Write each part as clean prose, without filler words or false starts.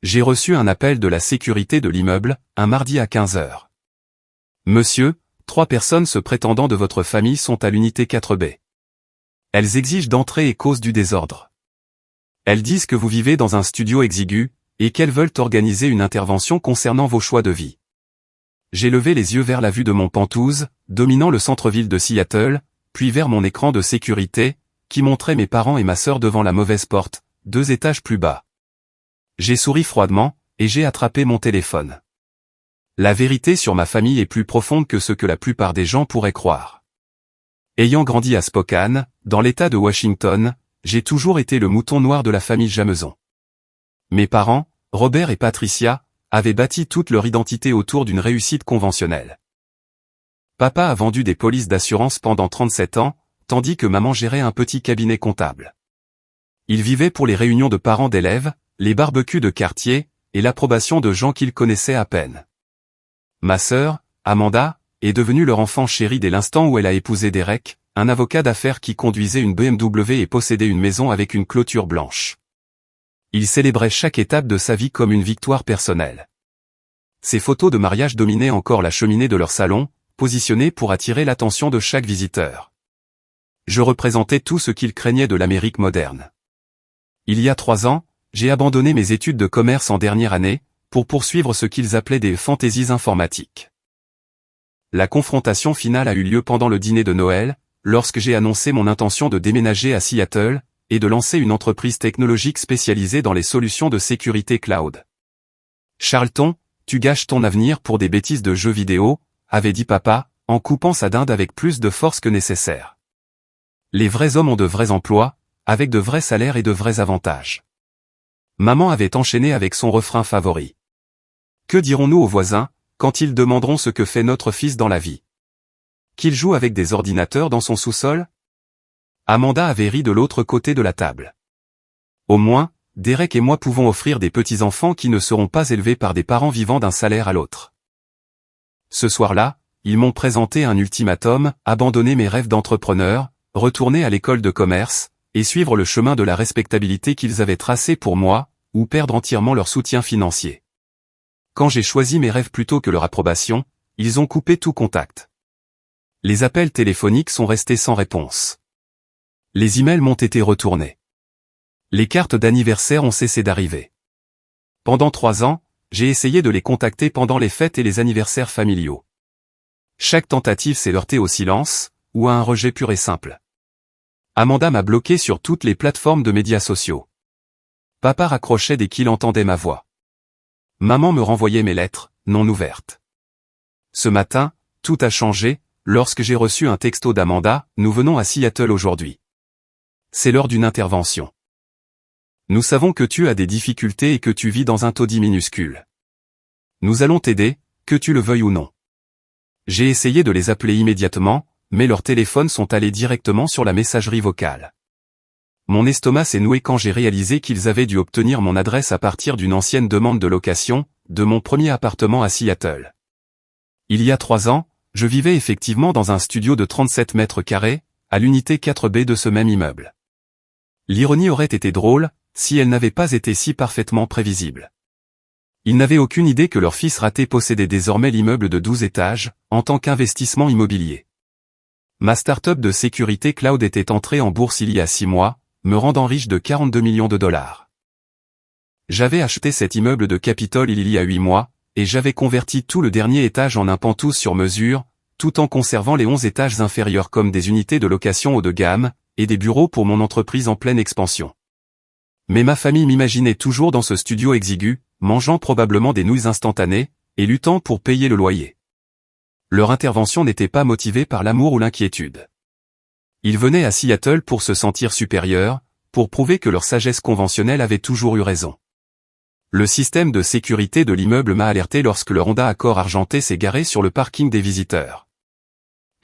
J'ai reçu un appel de la sécurité de l'immeuble, un mardi à 15 heures. Monsieur, 3 personnes se prétendant de votre famille sont à l'unité 4B. Elles exigent d'entrer et causent du désordre. Elles disent que vous vivez dans un studio exigu, et qu'elles veulent organiser une intervention concernant vos choix de vie. J'ai levé les yeux vers la vue de mon Penthouse, dominant le centre-ville de Seattle, puis vers mon écran de sécurité, qui montrait mes parents et ma sœur devant la mauvaise porte, 2 étages plus bas. J'ai souri froidement, et j'ai attrapé mon téléphone. La vérité sur ma famille est plus profonde que ce que la plupart des gens pourraient croire. Ayant grandi à Spokane, dans l'État de Washington, j'ai toujours été le mouton noir de la famille Jameson. Mes parents, Robert et Patricia, avaient bâti toute leur identité autour d'une réussite conventionnelle. Papa a vendu des polices d'assurance pendant 37 ans, tandis que maman gérait un petit cabinet comptable. Il vivait pour les réunions de parents d'élèves, les barbecues de quartier, et l'approbation de gens qu'il connaissait à peine. Ma sœur, Amanda, est devenue leur enfant chéri dès l'instant où elle a épousé Derek, un avocat d'affaires qui conduisait une BMW et possédait une maison avec une clôture blanche. Il célébrait chaque étape de sa vie comme une victoire personnelle. Ses photos de mariage dominaient encore la cheminée de leur salon, positionnées pour attirer l'attention de chaque visiteur. Je représentais tout ce qu'ils craignaient de l'Amérique moderne. Il y a 3 ans, j'ai abandonné mes études de commerce en dernière année, pour poursuivre ce qu'ils appelaient des fantaisies informatiques. La confrontation finale a eu lieu pendant le dîner de Noël, lorsque j'ai annoncé mon intention de déménager à Seattle, et de lancer une entreprise technologique spécialisée dans les solutions de sécurité cloud. Charlton, tu gâches ton avenir pour des bêtises de jeux vidéo, avait dit papa, en coupant sa dinde avec plus de force que nécessaire. Les vrais hommes ont de vrais emplois, avec de vrais salaires et de vrais avantages. Maman avait enchaîné avec son refrain favori. Que dirons-nous aux voisins, quand ils demanderont ce que fait notre fils dans la vie? Qu'il joue avec des ordinateurs dans son sous-sol? Amanda avait ri de l'autre côté de la table. Au moins, Derek et moi pouvons offrir des petits-enfants qui ne seront pas élevés par des parents vivant d'un salaire à l'autre. Ce soir-là, ils m'ont présenté un ultimatum, abandonner mes rêves d'entrepreneur, retourner à l'école de commerce, et suivre le chemin de la respectabilité qu'ils avaient tracé pour moi, ou perdre entièrement leur soutien financier. Quand j'ai choisi mes rêves plutôt que leur approbation, ils ont coupé tout contact. Les appels téléphoniques sont restés sans réponse. Les emails m'ont été retournés. Les cartes d'anniversaire ont cessé d'arriver. Pendant 3 ans, j'ai essayé de les contacter pendant les fêtes et les anniversaires familiaux. Chaque tentative s'est heurtée au silence, ou à un rejet pur et simple. Amanda m'a bloqué sur toutes les plateformes de médias sociaux. Papa raccrochait dès qu'il entendait ma voix. Maman me renvoyait mes lettres, non ouvertes. Ce matin, tout a changé, lorsque j'ai reçu un texto d'Amanda, nous venons à Seattle aujourd'hui. C'est l'heure d'une intervention. Nous savons que tu as des difficultés et que tu vis dans un taudis minuscule. Nous allons t'aider, que tu le veuilles ou non. J'ai essayé de les appeler immédiatement, mais leurs téléphones sont allés directement sur la messagerie vocale. Mon estomac s'est noué quand j'ai réalisé qu'ils avaient dû obtenir mon adresse à partir d'une ancienne demande de location, de mon premier appartement à Seattle. Il y a 3 ans, je vivais effectivement dans un studio de 37 mètres carrés, à l'unité 4B de ce même immeuble. L'ironie aurait été drôle, si elle n'avait pas été si parfaitement prévisible. Ils n'avaient aucune idée que leur fils raté possédait désormais l'immeuble de 12 étages, en tant qu'investissement immobilier. Ma start-up de sécurité cloud était entrée en bourse il y a 6 mois, me rendant riche de 42 millions de dollars. J'avais acheté cet immeuble de Capitol il y a 8 mois, et j'avais converti tout le dernier étage en un Penthouse sur mesure, tout en conservant les 11 étages inférieurs comme des unités de location haut de gamme, et des bureaux pour mon entreprise en pleine expansion. Mais ma famille m'imaginait toujours dans ce studio exigu, mangeant probablement des nouilles instantanées, et luttant pour payer le loyer. Leur intervention n'était pas motivée par l'amour ou l'inquiétude. Ils venaient à Seattle pour se sentir supérieurs, pour prouver que leur sagesse conventionnelle avait toujours eu raison. Le système de sécurité de l'immeuble m'a alerté lorsque le Honda Accord argenté s'est garé sur le parking des visiteurs.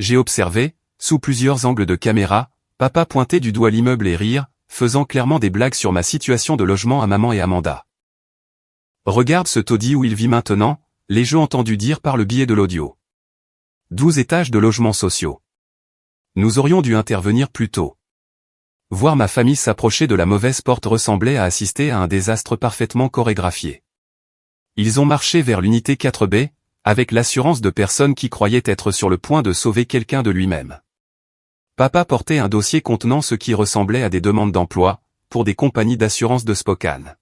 J'ai observé, sous plusieurs angles de caméra, papa pointer du doigt l'immeuble et rire, faisant clairement des blagues sur ma situation de logement à maman et Amanda. Regarde ce taudis où il vit maintenant, l'ai-je entendu dire par le biais de l'audio. 12 étages de logements sociaux. Nous aurions dû intervenir plus tôt. Voir ma famille s'approcher de la mauvaise porte ressemblait à assister à un désastre parfaitement chorégraphié. Ils ont marché vers l'unité 4B, avec l'assurance de personnes qui croyaient être sur le point de sauver quelqu'un de lui-même. Papa portait un dossier contenant ce qui ressemblait à des demandes d'emploi, pour des compagnies d'assurance de Spokane.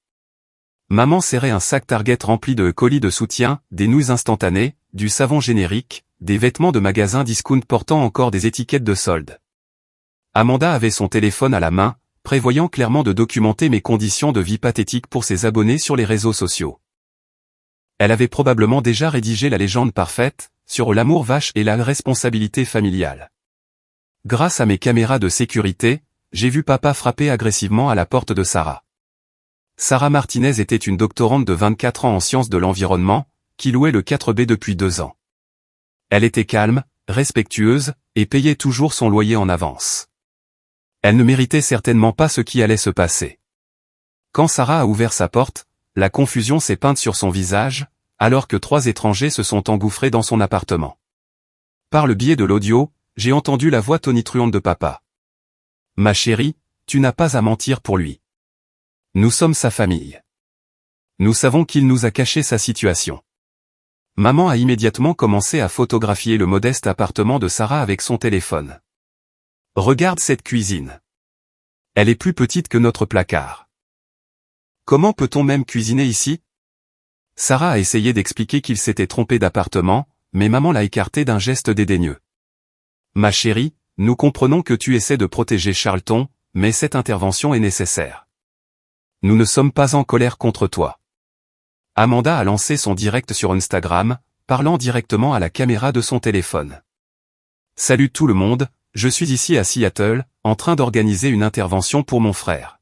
Maman serrait un sac Target rempli de colis de soutien, des nouilles instantanées, du savon générique, des vêtements de magasins discount portant encore des étiquettes de solde. Amanda avait son téléphone à la main, prévoyant clairement de documenter mes conditions de vie pathétiques pour ses abonnés sur les réseaux sociaux. Elle avait probablement déjà rédigé la légende parfaite, sur l'amour vache et la responsabilité familiale. Grâce à mes caméras de sécurité, j'ai vu papa frapper agressivement à la porte de Sarah. Sarah Martinez était une doctorante de 24 ans en sciences de l'environnement, qui louait le 4B depuis 2 ans. Elle était calme, respectueuse, et payait toujours son loyer en avance. Elle ne méritait certainement pas ce qui allait se passer. Quand Sarah a ouvert sa porte, la confusion s'est peinte sur son visage, alors que 3 étrangers se sont engouffrés dans son appartement. Par le biais de l'audio, j'ai entendu la voix tonitruante de papa. « Ma chérie, tu n'as pas à mentir pour lui. Nous sommes sa famille. Nous savons qu'il nous a caché sa situation. » Maman a immédiatement commencé à photographier le modeste appartement de Sarah avec son téléphone. « Regarde cette cuisine. Elle est plus petite que notre placard. Comment peut-on même cuisiner ici ? » Sarah a essayé d'expliquer qu'il s'était trompé d'appartement, mais maman l'a écarté d'un geste dédaigneux. « Ma chérie, nous comprenons que tu essaies de protéger Charlton, mais cette intervention est nécessaire. Nous ne sommes pas en colère contre toi. » Amanda a lancé son direct sur Instagram, parlant directement à la caméra de son téléphone. « Salut tout le monde, je suis ici à Seattle, en train d'organiser une intervention pour mon frère.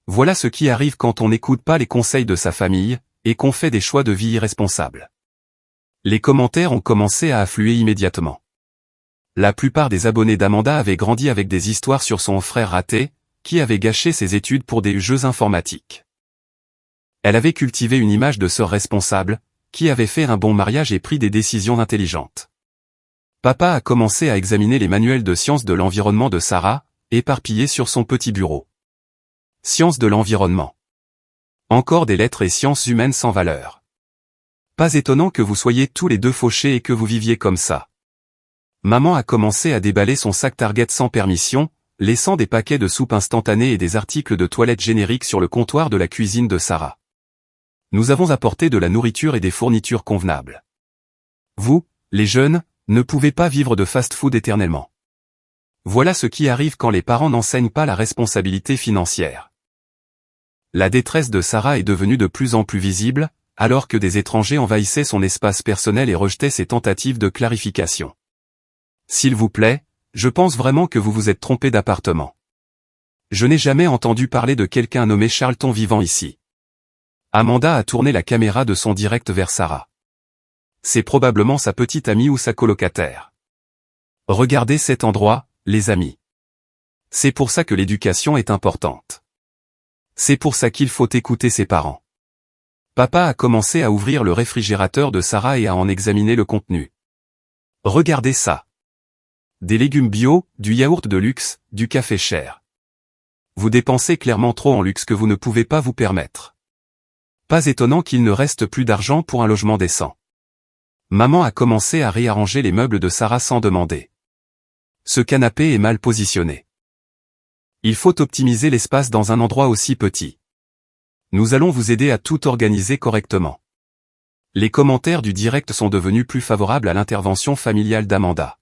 Voilà ce qui arrive quand on n'écoute pas les conseils de sa famille, et qu'on fait des choix de vie irresponsables. » Les commentaires ont commencé à affluer immédiatement. La plupart des abonnés d'Amanda avaient grandi avec des histoires sur son frère raté, qui avait gâché ses études pour des jeux informatiques. Elle avait cultivé une image de sœur responsable, qui avait fait un bon mariage et pris des décisions intelligentes. Papa a commencé à examiner les manuels de sciences de l'environnement de Sarah, éparpillés sur son petit bureau. Sciences de l'environnement. Encore des lettres et sciences humaines sans valeur. Pas étonnant que vous soyez tous les deux fauchés et que vous viviez comme ça. Maman a commencé à déballer son sac Target sans permission, laissant des paquets de soupe instantanée et des articles de toilette génériques sur le comptoir de la cuisine de Sarah. Nous avons apporté de la nourriture et des fournitures convenables. Vous, les jeunes, ne pouvez pas vivre de fast-food éternellement. Voilà ce qui arrive quand les parents n'enseignent pas la responsabilité financière. La détresse de Sarah est devenue de plus en plus visible, alors que des étrangers envahissaient son espace personnel et rejetaient ses tentatives de clarification. S'il vous plaît, je pense vraiment que vous vous êtes trompé d'appartement. Je n'ai jamais entendu parler de quelqu'un nommé Charlton vivant ici. Amanda a tourné la caméra de son direct vers Sarah. C'est probablement sa petite amie ou sa colocataire. Regardez cet endroit, les amis. C'est pour ça que l'éducation est importante. C'est pour ça qu'il faut écouter ses parents. Papa a commencé à ouvrir le réfrigérateur de Sarah et à en examiner le contenu. Regardez ça. Des légumes bio, du yaourt de luxe, du café cher. Vous dépensez clairement trop en luxe que vous ne pouvez pas vous permettre. Pas étonnant qu'il ne reste plus d'argent pour un logement décent. Maman a commencé à réarranger les meubles de Sarah sans demander. Ce canapé est mal positionné. Il faut optimiser l'espace dans un endroit aussi petit. Nous allons vous aider à tout organiser correctement. Les commentaires du direct sont devenus plus favorables à l'intervention familiale d'Amanda.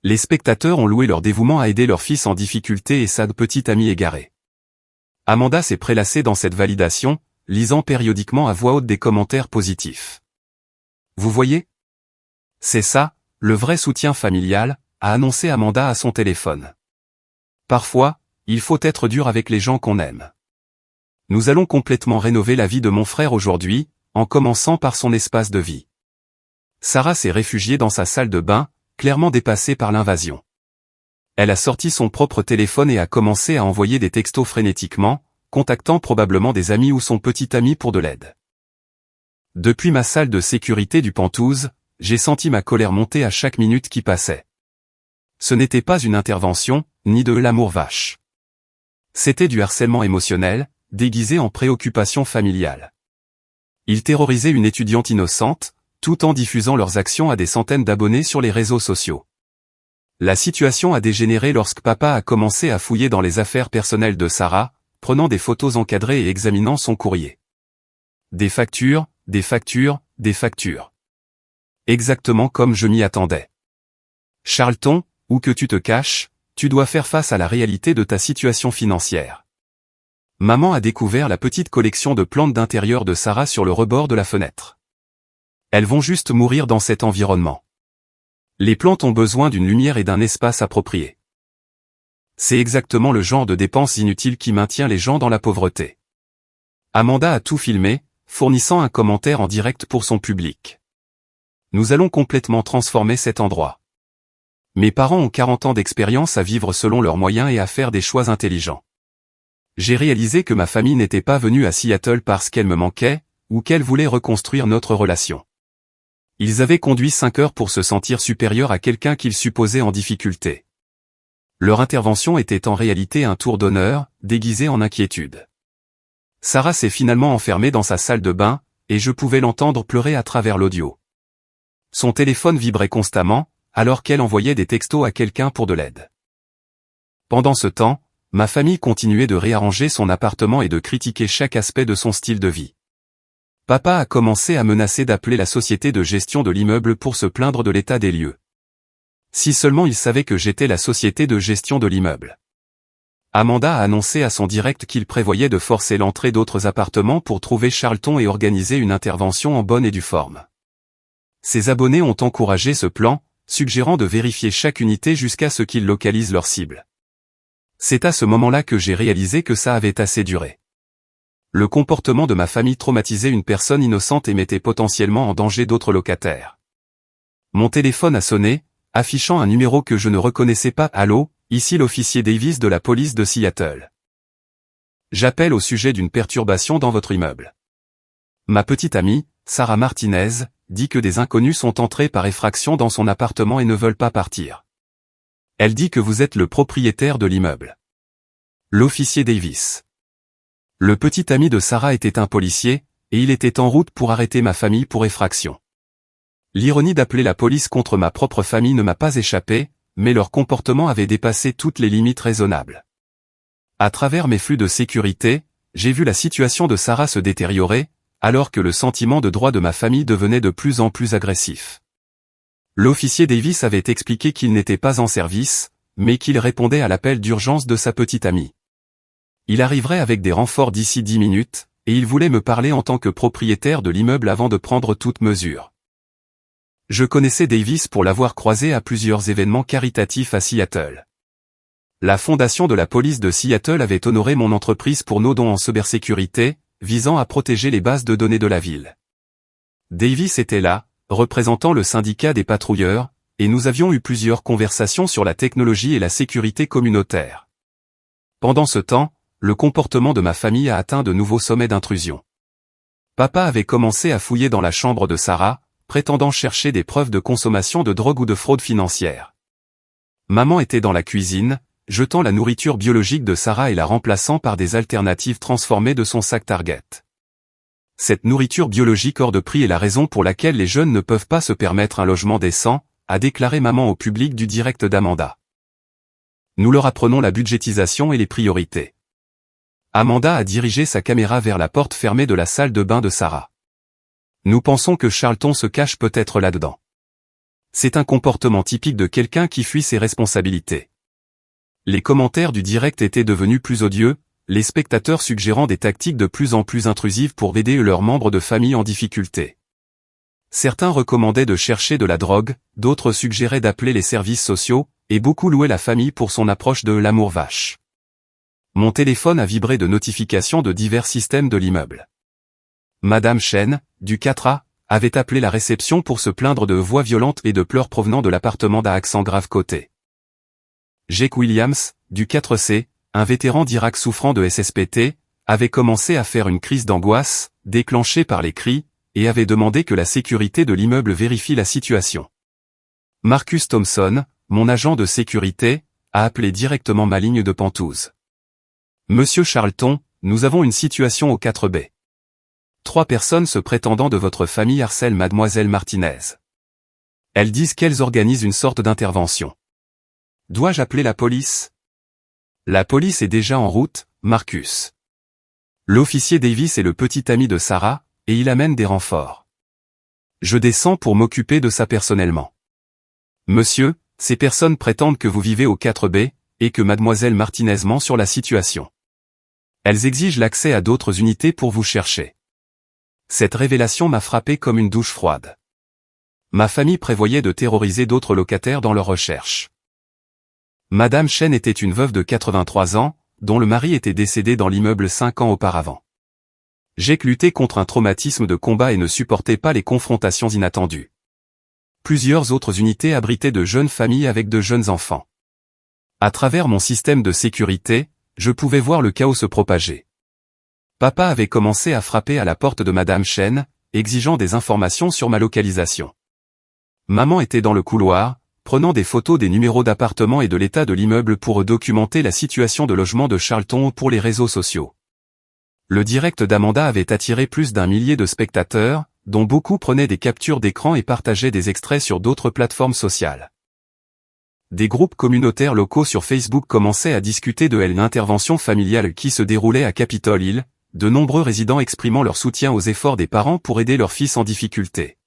Les spectateurs ont loué leur dévouement à aider leur fils en difficulté et sa petite amie égarée. Amanda s'est prélassée dans cette validation, lisant périodiquement à voix haute des commentaires positifs. Vous voyez ? C'est ça, le vrai soutien familial, a annoncé Amanda à son téléphone. Parfois, il faut être dur avec les gens qu'on aime. Nous allons complètement rénover la vie de mon frère aujourd'hui, en commençant par son espace de vie. Sarah s'est réfugiée dans sa salle de bain, clairement dépassée par l'invasion. Elle a sorti son propre téléphone et a commencé à envoyer des textos frénétiquement, contactant probablement des amis ou son petit ami pour de l'aide. Depuis ma salle de sécurité du Penthouse, j'ai senti ma colère monter à chaque minute qui passait. Ce n'était pas une intervention, ni de l'amour vache. C'était du harcèlement émotionnel, déguisé en préoccupation familiale. Ils terrorisaient une étudiante innocente, tout en diffusant leurs actions à des centaines d'abonnés sur les réseaux sociaux. La situation a dégénéré lorsque papa a commencé à fouiller dans les affaires personnelles de Sarah, prenant des photos encadrées et examinant son courrier. Des factures, des factures, des factures. Exactement comme je m'y attendais. Charlton, où que tu te caches, tu dois faire face à la réalité de ta situation financière. Maman a découvert la petite collection de plantes d'intérieur de Sarah sur le rebord de la fenêtre. Elles vont juste mourir dans cet environnement. Les plantes ont besoin d'une lumière et d'un espace approprié. C'est exactement le genre de dépenses inutiles qui maintient les gens dans la pauvreté. Amanda a tout filmé, fournissant un commentaire en direct pour son public. Nous allons complètement transformer cet endroit. Mes parents ont 40 ans d'expérience à vivre selon leurs moyens et à faire des choix intelligents. J'ai réalisé que ma famille n'était pas venue à Seattle parce qu'elle me manquait, ou qu'elle voulait reconstruire notre relation. Ils avaient conduit 5 heures pour se sentir supérieurs à quelqu'un qu'ils supposaient en difficulté. Leur intervention était en réalité un tour d'honneur, déguisé en inquiétude. Sarah s'est finalement enfermée dans sa salle de bain, et je pouvais l'entendre pleurer à travers l'audio. Son téléphone vibrait constamment, alors qu'elle envoyait des textos à quelqu'un pour de l'aide. Pendant ce temps, ma famille continuait de réarranger son appartement et de critiquer chaque aspect de son style de vie. Papa a commencé à menacer d'appeler la société de gestion de l'immeuble pour se plaindre de l'état des lieux. Si seulement il savait que j'étais la société de gestion de l'immeuble. Amanda a annoncé à son direct qu'il prévoyait de forcer l'entrée d'autres appartements pour trouver Charlton et organiser une intervention en bonne et due forme. Ses abonnés ont encouragé ce plan, suggérant de vérifier chaque unité jusqu'à ce qu'ils localisent leur cible. C'est à ce moment-là que j'ai réalisé que ça avait assez duré. Le comportement de ma famille traumatisait une personne innocente et mettait potentiellement en danger d'autres locataires. Mon téléphone a sonné, affichant un numéro que je ne reconnaissais pas. Allô, ici l'officier Davis de la police de Seattle. J'appelle au sujet d'une perturbation dans votre immeuble. Ma petite amie, Sarah Martinez, dit que des inconnus sont entrés par effraction dans son appartement et ne veulent pas partir. Elle dit que vous êtes le propriétaire de l'immeuble. L'officier Davis. Le petit ami de Sarah était un policier, et il était en route pour arrêter ma famille pour effraction. L'ironie d'appeler la police contre ma propre famille ne m'a pas échappé, mais leur comportement avait dépassé toutes les limites raisonnables. À travers mes flux de sécurité, j'ai vu la situation de Sarah se détériorer, alors que le sentiment de droit de ma famille devenait de plus en plus agressif. L'officier Davis avait expliqué qu'il n'était pas en service, mais qu'il répondait à l'appel d'urgence de sa petite amie. Il arriverait avec des renforts d'ici 10 minutes, et il voulait me parler en tant que propriétaire de l'immeuble avant de prendre toute mesure. Je connaissais Davis pour l'avoir croisé à plusieurs événements caritatifs à Seattle. La fondation de la police de Seattle avait honoré mon entreprise pour nos dons en cybersécurité, visant à protéger les bases de données de la ville. Davis était là, représentant le syndicat des patrouilleurs, et nous avions eu plusieurs conversations sur la technologie et la sécurité communautaire. Pendant ce temps, le comportement de ma famille a atteint de nouveaux sommets d'intrusion. Papa avait commencé à fouiller dans la chambre de Sarah, prétendant chercher des preuves de consommation de drogue ou de fraude financière. Maman était dans la cuisine, jetant la nourriture biologique de Sarah et la remplaçant par des alternatives transformées de son sac Target. Cette nourriture biologique hors de prix est la raison pour laquelle les jeunes ne peuvent pas se permettre un logement décent, a déclaré maman au public du direct d'Amanda. Nous leur apprenons la budgétisation et les priorités. Amanda a dirigé sa caméra vers la porte fermée de la salle de bain de Sarah. Nous pensons que Charlton se cache peut-être là-dedans. C'est un comportement typique de quelqu'un qui fuit ses responsabilités. Les commentaires du direct étaient devenus plus odieux, les spectateurs suggérant des tactiques de plus en plus intrusives pour aider leurs membres de famille en difficulté. Certains recommandaient de chercher de la drogue, d'autres suggéraient d'appeler les services sociaux, et beaucoup louaient la famille pour son approche de l'amour vache. Mon téléphone a vibré de notifications de divers systèmes de l'immeuble. Madame Chen, du 4A, avait appelé la réception pour se plaindre de voix violentes et de pleurs provenant de l'appartement d'un accent grave côté. Jake Williams, du 4C, un vétéran d'Irak souffrant de SSPT, avait commencé à faire une crise d'angoisse, déclenchée par les cris, et avait demandé que la sécurité de l'immeuble vérifie la situation. Marcus Thompson, mon agent de sécurité, a appelé directement ma ligne de Penthouse. Monsieur Charlton, nous avons une situation au 4B. 3 personnes se prétendant de votre famille harcèlent mademoiselle Martinez. Elles disent qu'elles organisent une sorte d'intervention. Dois-je appeler la police? La police est déjà en route, Marcus. L'officier Davis est le petit ami de Sarah, et il amène des renforts. Je descends pour m'occuper de ça personnellement. Monsieur, ces personnes prétendent que vous vivez au 4B, et que mademoiselle Martinez ment sur la situation. Elles exigent l'accès à d'autres unités pour vous chercher. Cette révélation m'a frappé comme une douche froide. Ma famille prévoyait de terroriser d'autres locataires dans leurs recherches. Madame Chen était une veuve de 83 ans, dont le mari était décédé dans l'immeuble 5 ans auparavant. J'ai lutté contre un traumatisme de combat et ne supportais pas les confrontations inattendues. Plusieurs autres unités abritaient de jeunes familles avec de jeunes enfants. À travers mon système de sécurité, je pouvais voir le chaos se propager. Papa avait commencé à frapper à la porte de Madame Chen, exigeant des informations sur ma localisation. Maman était dans le couloir, prenant des photos des numéros d'appartement et de l'état de l'immeuble pour documenter la situation de logement de Charlton pour les réseaux sociaux. Le direct d'Amanda avait attiré plus d'1 millier de spectateurs, dont beaucoup prenaient des captures d'écran et partageaient des extraits sur d'autres plateformes sociales. Des groupes communautaires locaux sur Facebook commençaient à discuter de l'intervention familiale qui se déroulait à Capitol Hill, de nombreux résidents exprimant leur soutien aux efforts des parents pour aider leur fils en difficulté.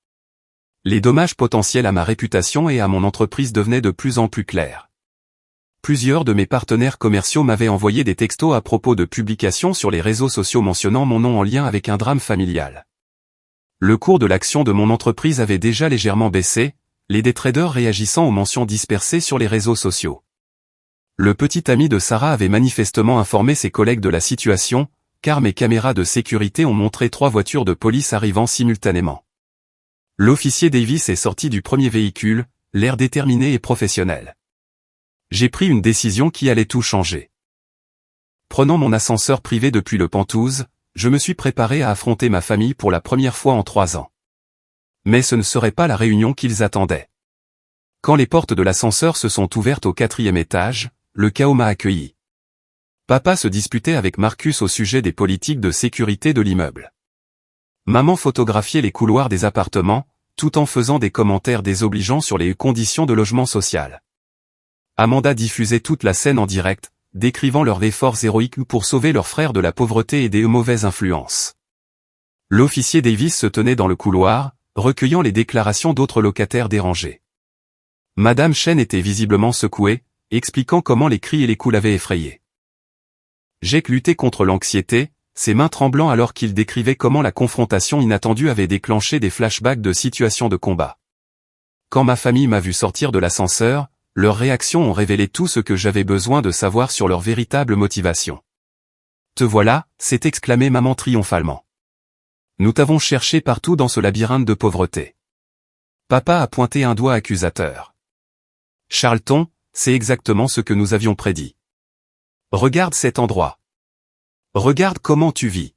Les dommages potentiels à ma réputation et à mon entreprise devenaient de plus en plus clairs. Plusieurs de mes partenaires commerciaux m'avaient envoyé des textos à propos de publications sur les réseaux sociaux mentionnant mon nom en lien avec un drame familial. Le cours de l'action de mon entreprise avait déjà légèrement baissé, les day traders réagissant aux mentions dispersées sur les réseaux sociaux. Le petit ami de Sarah avait manifestement informé ses collègues de la situation, car mes caméras de sécurité ont montré 3 voitures de police arrivant simultanément. L'officier Davis est sorti du premier véhicule, l'air déterminé et professionnel. J'ai pris une décision qui allait tout changer. Prenant mon ascenseur privé depuis le Penthouse, je me suis préparé à affronter ma famille pour la première fois en 3 ans. Mais ce ne serait pas la réunion qu'ils attendaient. Quand les portes de l'ascenseur se sont ouvertes au 4e étage, le chaos m'a accueilli. Papa se disputait avec Marcus au sujet des politiques de sécurité de l'immeuble. Maman photographiait les couloirs des appartements, tout en faisant des commentaires désobligeants sur les conditions de logement social. Amanda diffusait toute la scène en direct, décrivant leurs efforts héroïques pour sauver leurs frères de la pauvreté et des mauvaises influences. L'officier Davis se tenait dans le couloir, recueillant les déclarations d'autres locataires dérangés. Madame Chen était visiblement secouée, expliquant comment les cris et les coups l'avaient effrayée. J'ai lutté contre l'anxiété, ses mains tremblant alors qu'il décrivait comment la confrontation inattendue avait déclenché des flashbacks de situations de combat. Quand ma famille m'a vu sortir de l'ascenseur, leurs réactions ont révélé tout ce que j'avais besoin de savoir sur leur véritable motivation. « Te voilà », s'est exclamé maman triomphalement. « Nous t'avons cherché partout dans ce labyrinthe de pauvreté. » Papa a pointé un doigt accusateur. « Charlton, c'est exactement ce que nous avions prédit. Regarde cet endroit. Regarde comment tu vis. »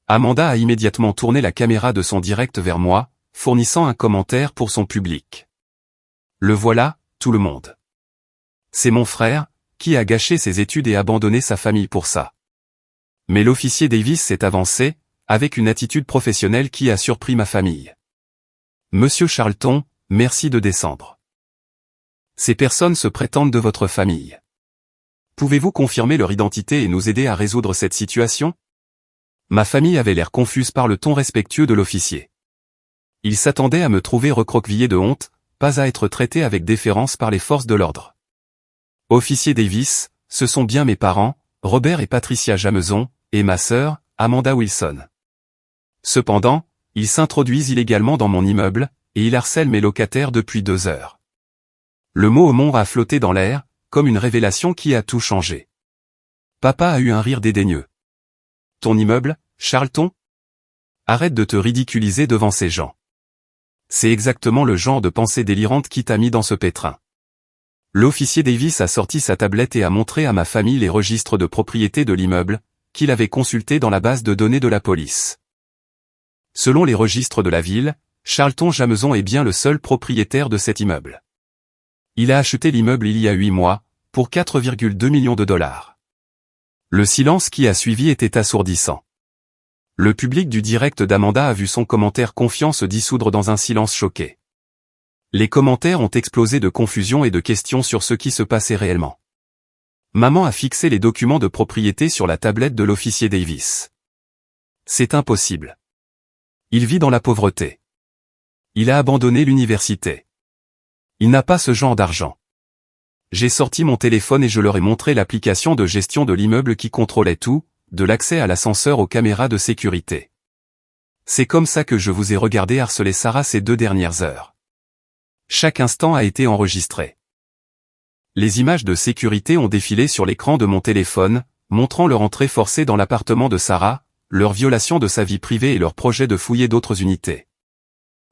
Amanda a immédiatement tourné la caméra de son direct vers moi, fournissant un commentaire pour son public. « Le voilà, tout le monde. C'est mon frère, qui a gâché ses études et abandonné sa famille pour ça. » Mais l'officier Davis s'est avancé, avec une attitude professionnelle qui a surpris ma famille. « Monsieur Charlton, merci de descendre. Ces personnes se prétendent de votre famille. Pouvez-vous confirmer leur identité et nous aider à résoudre cette situation ? » Ma famille avait l'air confuse par le ton respectueux de l'officier. Il s'attendait à me trouver recroquevillé de honte, pas à être traité avec déférence par les forces de l'ordre. « Officier Davis, ce sont bien mes parents, Robert et Patricia Jameson, et ma sœur, Amanda Wilson. Cependant, ils s'introduisent illégalement dans mon immeuble, et ils harcèlent mes locataires depuis 2 heures. » Le mot Aumont a flotté dans l'air, comme une révélation qui a tout changé. Papa a eu un rire dédaigneux. « Ton immeuble, Charlton ? Arrête de te ridiculiser devant ces gens. C'est exactement le genre de pensée délirante qui t'a mis dans ce pétrin. » L'officier Davis a sorti sa tablette et a montré à ma famille les registres de propriété de l'immeuble, qu'il avait consultés dans la base de données de la police. Selon les registres de la ville, Charlton Jameson est bien le seul propriétaire de cet immeuble. Il a acheté l'immeuble il y a 8 mois, pour 4,2 millions de dollars. Le silence qui a suivi était assourdissant. Le public du direct d'Amanda a vu son commentaire confiant se dissoudre dans un silence choqué. Les commentaires ont explosé de confusion et de questions sur ce qui se passait réellement. Maman a fixé les documents de propriété sur la tablette de l'officier Davis. C'est impossible. Il vit dans la pauvreté. Il a abandonné l'université. Il n'a pas ce genre d'argent. J'ai sorti mon téléphone et je leur ai montré l'application de gestion de l'immeuble qui contrôlait tout, de l'accès à l'ascenseur aux caméras de sécurité. C'est comme ça que je vous ai regardé harceler Sarah ces 2 dernières heures. Chaque instant a été enregistré. Les images de sécurité ont défilé sur l'écran de mon téléphone, montrant leur entrée forcée dans l'appartement de Sarah, leur violation de sa vie privée et leur projet de fouiller d'autres unités.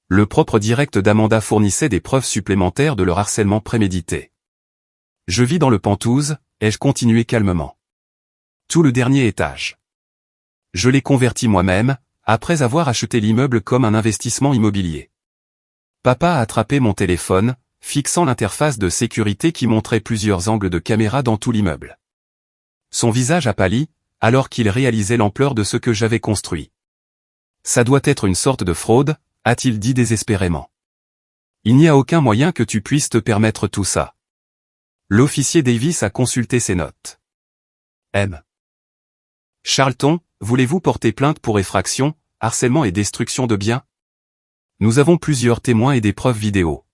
Le propre direct d'Amanda fournissait des preuves supplémentaires de leur harcèlement prémédité. Je vis dans le Penthouse, ai-je continué calmement. Tout le dernier étage. Je l'ai converti moi-même, après avoir acheté l'immeuble comme un investissement immobilier. Papa a attrapé mon téléphone, fixant l'interface de sécurité qui montrait plusieurs angles de caméra dans tout l'immeuble. Son visage a pâli, alors qu'il réalisait l'ampleur de ce que j'avais construit. Ça doit être une sorte de fraude, a-t-il dit désespérément. Il n'y a aucun moyen que tu puisses te permettre tout ça. L'officier Davis a consulté ses notes. M. Charlton, voulez-vous porter plainte pour effraction, harcèlement et destruction de biens? Nous avons plusieurs témoins et des preuves vidéo.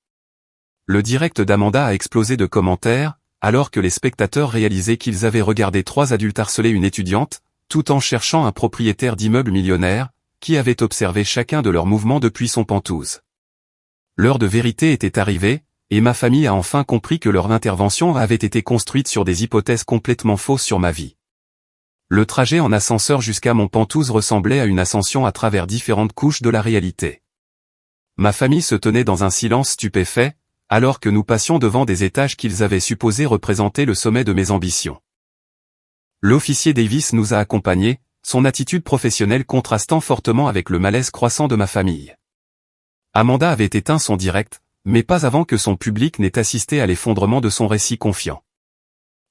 Le direct d'Amanda a explosé de commentaires, alors que les spectateurs réalisaient qu'ils avaient regardé 3 adultes harceler une étudiante, tout en cherchant un propriétaire d'immeuble millionnaire, qui avait observé chacun de leurs mouvements depuis son Penthouse. L'heure de vérité était arrivée, et ma famille a enfin compris que leur intervention avait été construite sur des hypothèses complètement fausses sur ma vie. Le trajet en ascenseur jusqu'à mon Penthouse ressemblait à une ascension à travers différentes couches de la réalité. Ma famille se tenait dans un silence stupéfait, alors que nous passions devant des étages qu'ils avaient supposés représenter le sommet de mes ambitions. L'officier Davis nous a accompagnés, son attitude professionnelle contrastant fortement avec le malaise croissant de ma famille. Amanda avait éteint son direct, mais pas avant que son public n'ait assisté à l'effondrement de son récit confiant.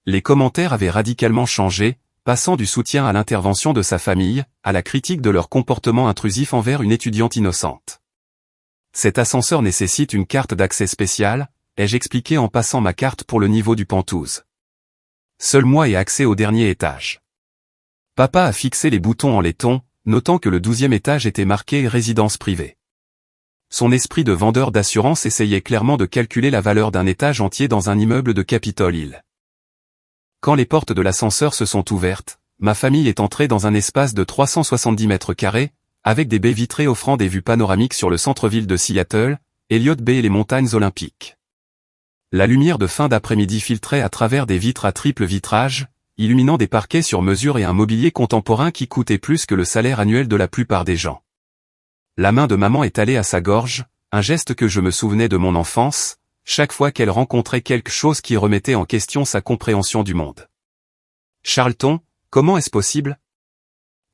Les commentaires avaient radicalement changé, passant du soutien à l'intervention de sa famille, à la critique de leur comportement intrusif envers une étudiante innocente. Cet ascenseur nécessite une carte d'accès spéciale, ai-je expliqué en passant ma carte pour le niveau du Penthouse. Seul moi ai accès au dernier étage. Papa a fixé les boutons en laiton, notant que le 12e étage était marqué résidence privée. Son esprit de vendeur d'assurance essayait clairement de calculer la valeur d'un étage entier dans un immeuble de Capitol Hill. Quand les portes de l'ascenseur se sont ouvertes, ma famille est entrée dans un espace de 370 mètres carrés, avec des baies vitrées offrant des vues panoramiques sur le centre-ville de Seattle, Elliott Bay et les montagnes olympiques. La lumière de fin d'après-midi filtrait à travers des vitres à triple vitrage, illuminant des parquets sur mesure et un mobilier contemporain qui coûtait plus que le salaire annuel de la plupart des gens. La main de maman est allée à sa gorge, un geste que je me souvenais de mon enfance, chaque fois qu'elle rencontrait quelque chose qui remettait en question sa compréhension du monde. Charlton, comment est-ce possible?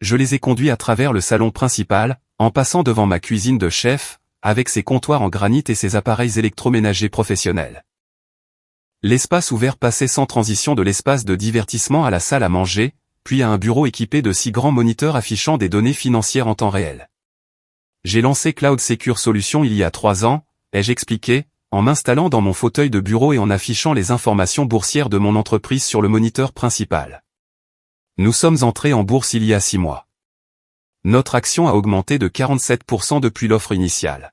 Je les ai conduits à travers le salon principal, en passant devant ma cuisine de chef, avec ses comptoirs en granit et ses appareils électroménagers professionnels. L'espace ouvert passait sans transition de l'espace de divertissement à la salle à manger, puis à un bureau équipé de 6 grands moniteurs affichant des données financières en temps réel. J'ai lancé Cloud Secure Solutions il y a 3 ans, ai-je expliqué, en m'installant dans mon fauteuil de bureau et en affichant les informations boursières de mon entreprise sur le moniteur principal. Nous sommes entrés en bourse il y a 6 mois. Notre action a augmenté de 47% depuis l'offre initiale.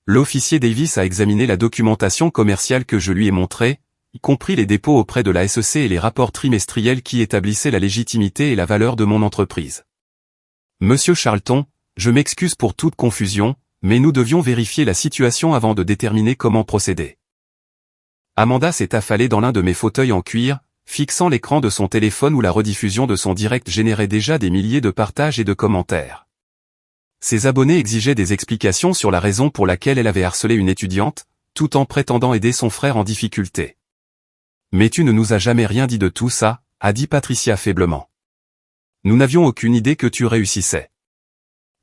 L'officier Davis a examiné la documentation commerciale que je lui ai montrée, y compris les dépôts auprès de la SEC et les rapports trimestriels qui établissaient la légitimité et la valeur de mon entreprise. Monsieur Charlton, je m'excuse pour toute confusion, mais nous devions vérifier la situation avant de déterminer comment procéder. Amanda s'est affalée dans l'un de mes fauteuils en cuir, fixant l'écran de son téléphone où la rediffusion de son direct générait déjà des milliers de partages et de commentaires. Ses abonnés exigeaient des explications sur la raison pour laquelle elle avait harcelé une étudiante, tout en prétendant aider son frère en difficulté. Mais tu ne nous as jamais rien dit de tout ça, a dit Patricia faiblement. Nous n'avions aucune idée que tu réussissais.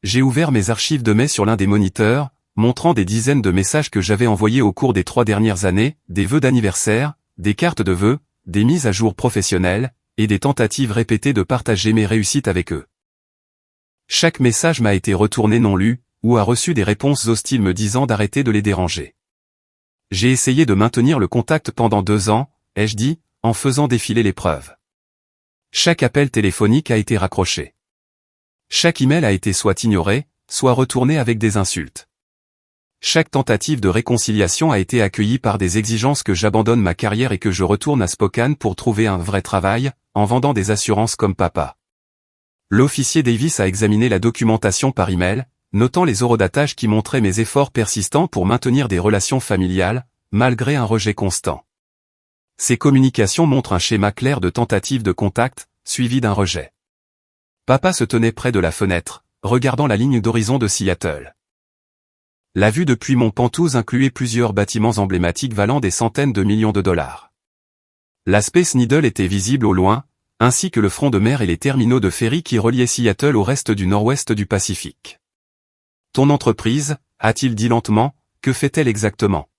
J'ai ouvert mes archives de mai sur l'un des moniteurs, montrant des dizaines de messages que j'avais envoyés au cours des 3 dernières années, des vœux d'anniversaire, des cartes de vœux, des mises à jour professionnelles, et des tentatives répétées de partager mes réussites avec eux. Chaque message m'a été retourné non lu, ou a reçu des réponses hostiles me disant d'arrêter de les déranger. J'ai essayé de maintenir le contact pendant 2 ans, ai-je dit, en faisant défiler les preuves. Chaque appel téléphonique a été raccroché. Chaque email a été soit ignoré, soit retourné avec des insultes. Chaque tentative de réconciliation a été accueillie par des exigences que j'abandonne ma carrière et que je retourne à Spokane pour trouver un vrai travail, en vendant des assurances comme papa. L'officier Davis a examiné la documentation par email, notant les horodatage qui montraient mes efforts persistants pour maintenir des relations familiales, malgré un rejet constant. Ces communications montrent un schéma clair de tentative de contact, suivi d'un rejet. Papa se tenait près de la fenêtre, regardant la ligne d'horizon de Seattle. La vue depuis mon Penthouse incluait plusieurs bâtiments emblématiques valant des centaines de millions de dollars. La Space Needle était visible au loin, ainsi que le front de mer et les terminaux de ferry qui reliaient Seattle au reste du nord-ouest du Pacifique. Ton entreprise, a-t-il dit lentement, que fait-elle exactement?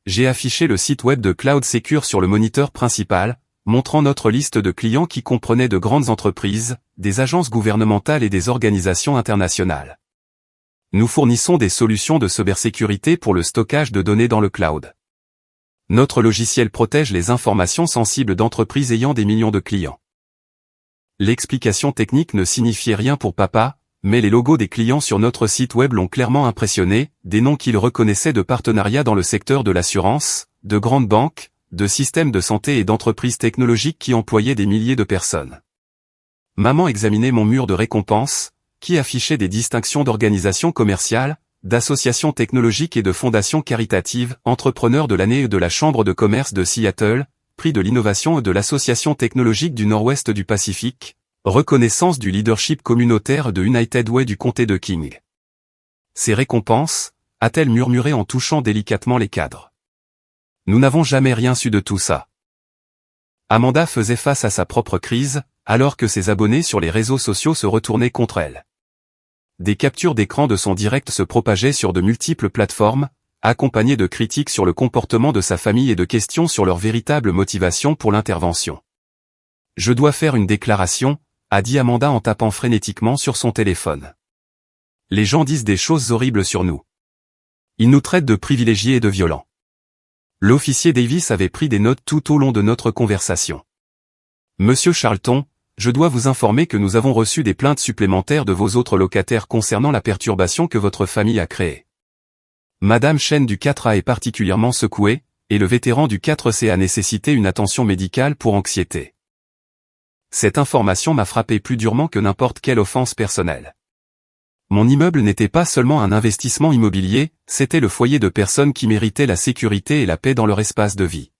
J'ai affiché le site web de Cloud Secure sur le moniteur principal, montrant notre liste de clients qui comprenait de grandes entreprises, des agences gouvernementales et des organisations internationales. Nous fournissons des solutions de cybersécurité pour le stockage de données dans le cloud. Notre logiciel protège les informations sensibles d'entreprises ayant des millions de clients. L'explication technique ne signifiait rien pour papa, mais les logos des clients sur notre site web l'ont clairement impressionné, des noms qu'il reconnaissait de partenariats dans le secteur de l'assurance, de grandes banques, de systèmes de santé et d'entreprises technologiques qui employaient des milliers de personnes. Maman examinait mon mur de récompenses, qui affichait des distinctions d'organisations commerciales, d'associations technologiques et de fondations caritatives, entrepreneurs de l'année de la Chambre de commerce de Seattle, prix de l'innovation de l'Association technologique du Nord-Ouest du Pacifique, reconnaissance du leadership communautaire de United Way du comté de King. Ces récompenses, a-t-elle murmuré en touchant délicatement les cadres. Nous n'avons jamais rien su de tout ça. Amanda faisait face à sa propre crise, alors que ses abonnés sur les réseaux sociaux se retournaient contre elle. Des captures d'écran de son direct se propageaient sur de multiples plateformes, accompagnées de critiques sur le comportement de sa famille et de questions sur leur véritable motivation pour l'intervention. Je dois faire une déclaration, a dit Amanda en tapant frénétiquement sur son téléphone. Les gens disent des choses horribles sur nous. Ils nous traitent de privilégiés et de violents. L'officier Davis avait pris des notes tout au long de notre conversation. Monsieur Charlton, je dois vous informer que nous avons reçu des plaintes supplémentaires de vos autres locataires concernant la perturbation que votre famille a créée. Madame Chen du 4A est particulièrement secouée, et le vétéran du 4C a nécessité une attention médicale pour anxiété. Cette information m'a frappé plus durement que n'importe quelle offense personnelle. Mon immeuble n'était pas seulement un investissement immobilier, c'était le foyer de personnes qui méritaient la sécurité et la paix dans leur espace de vie.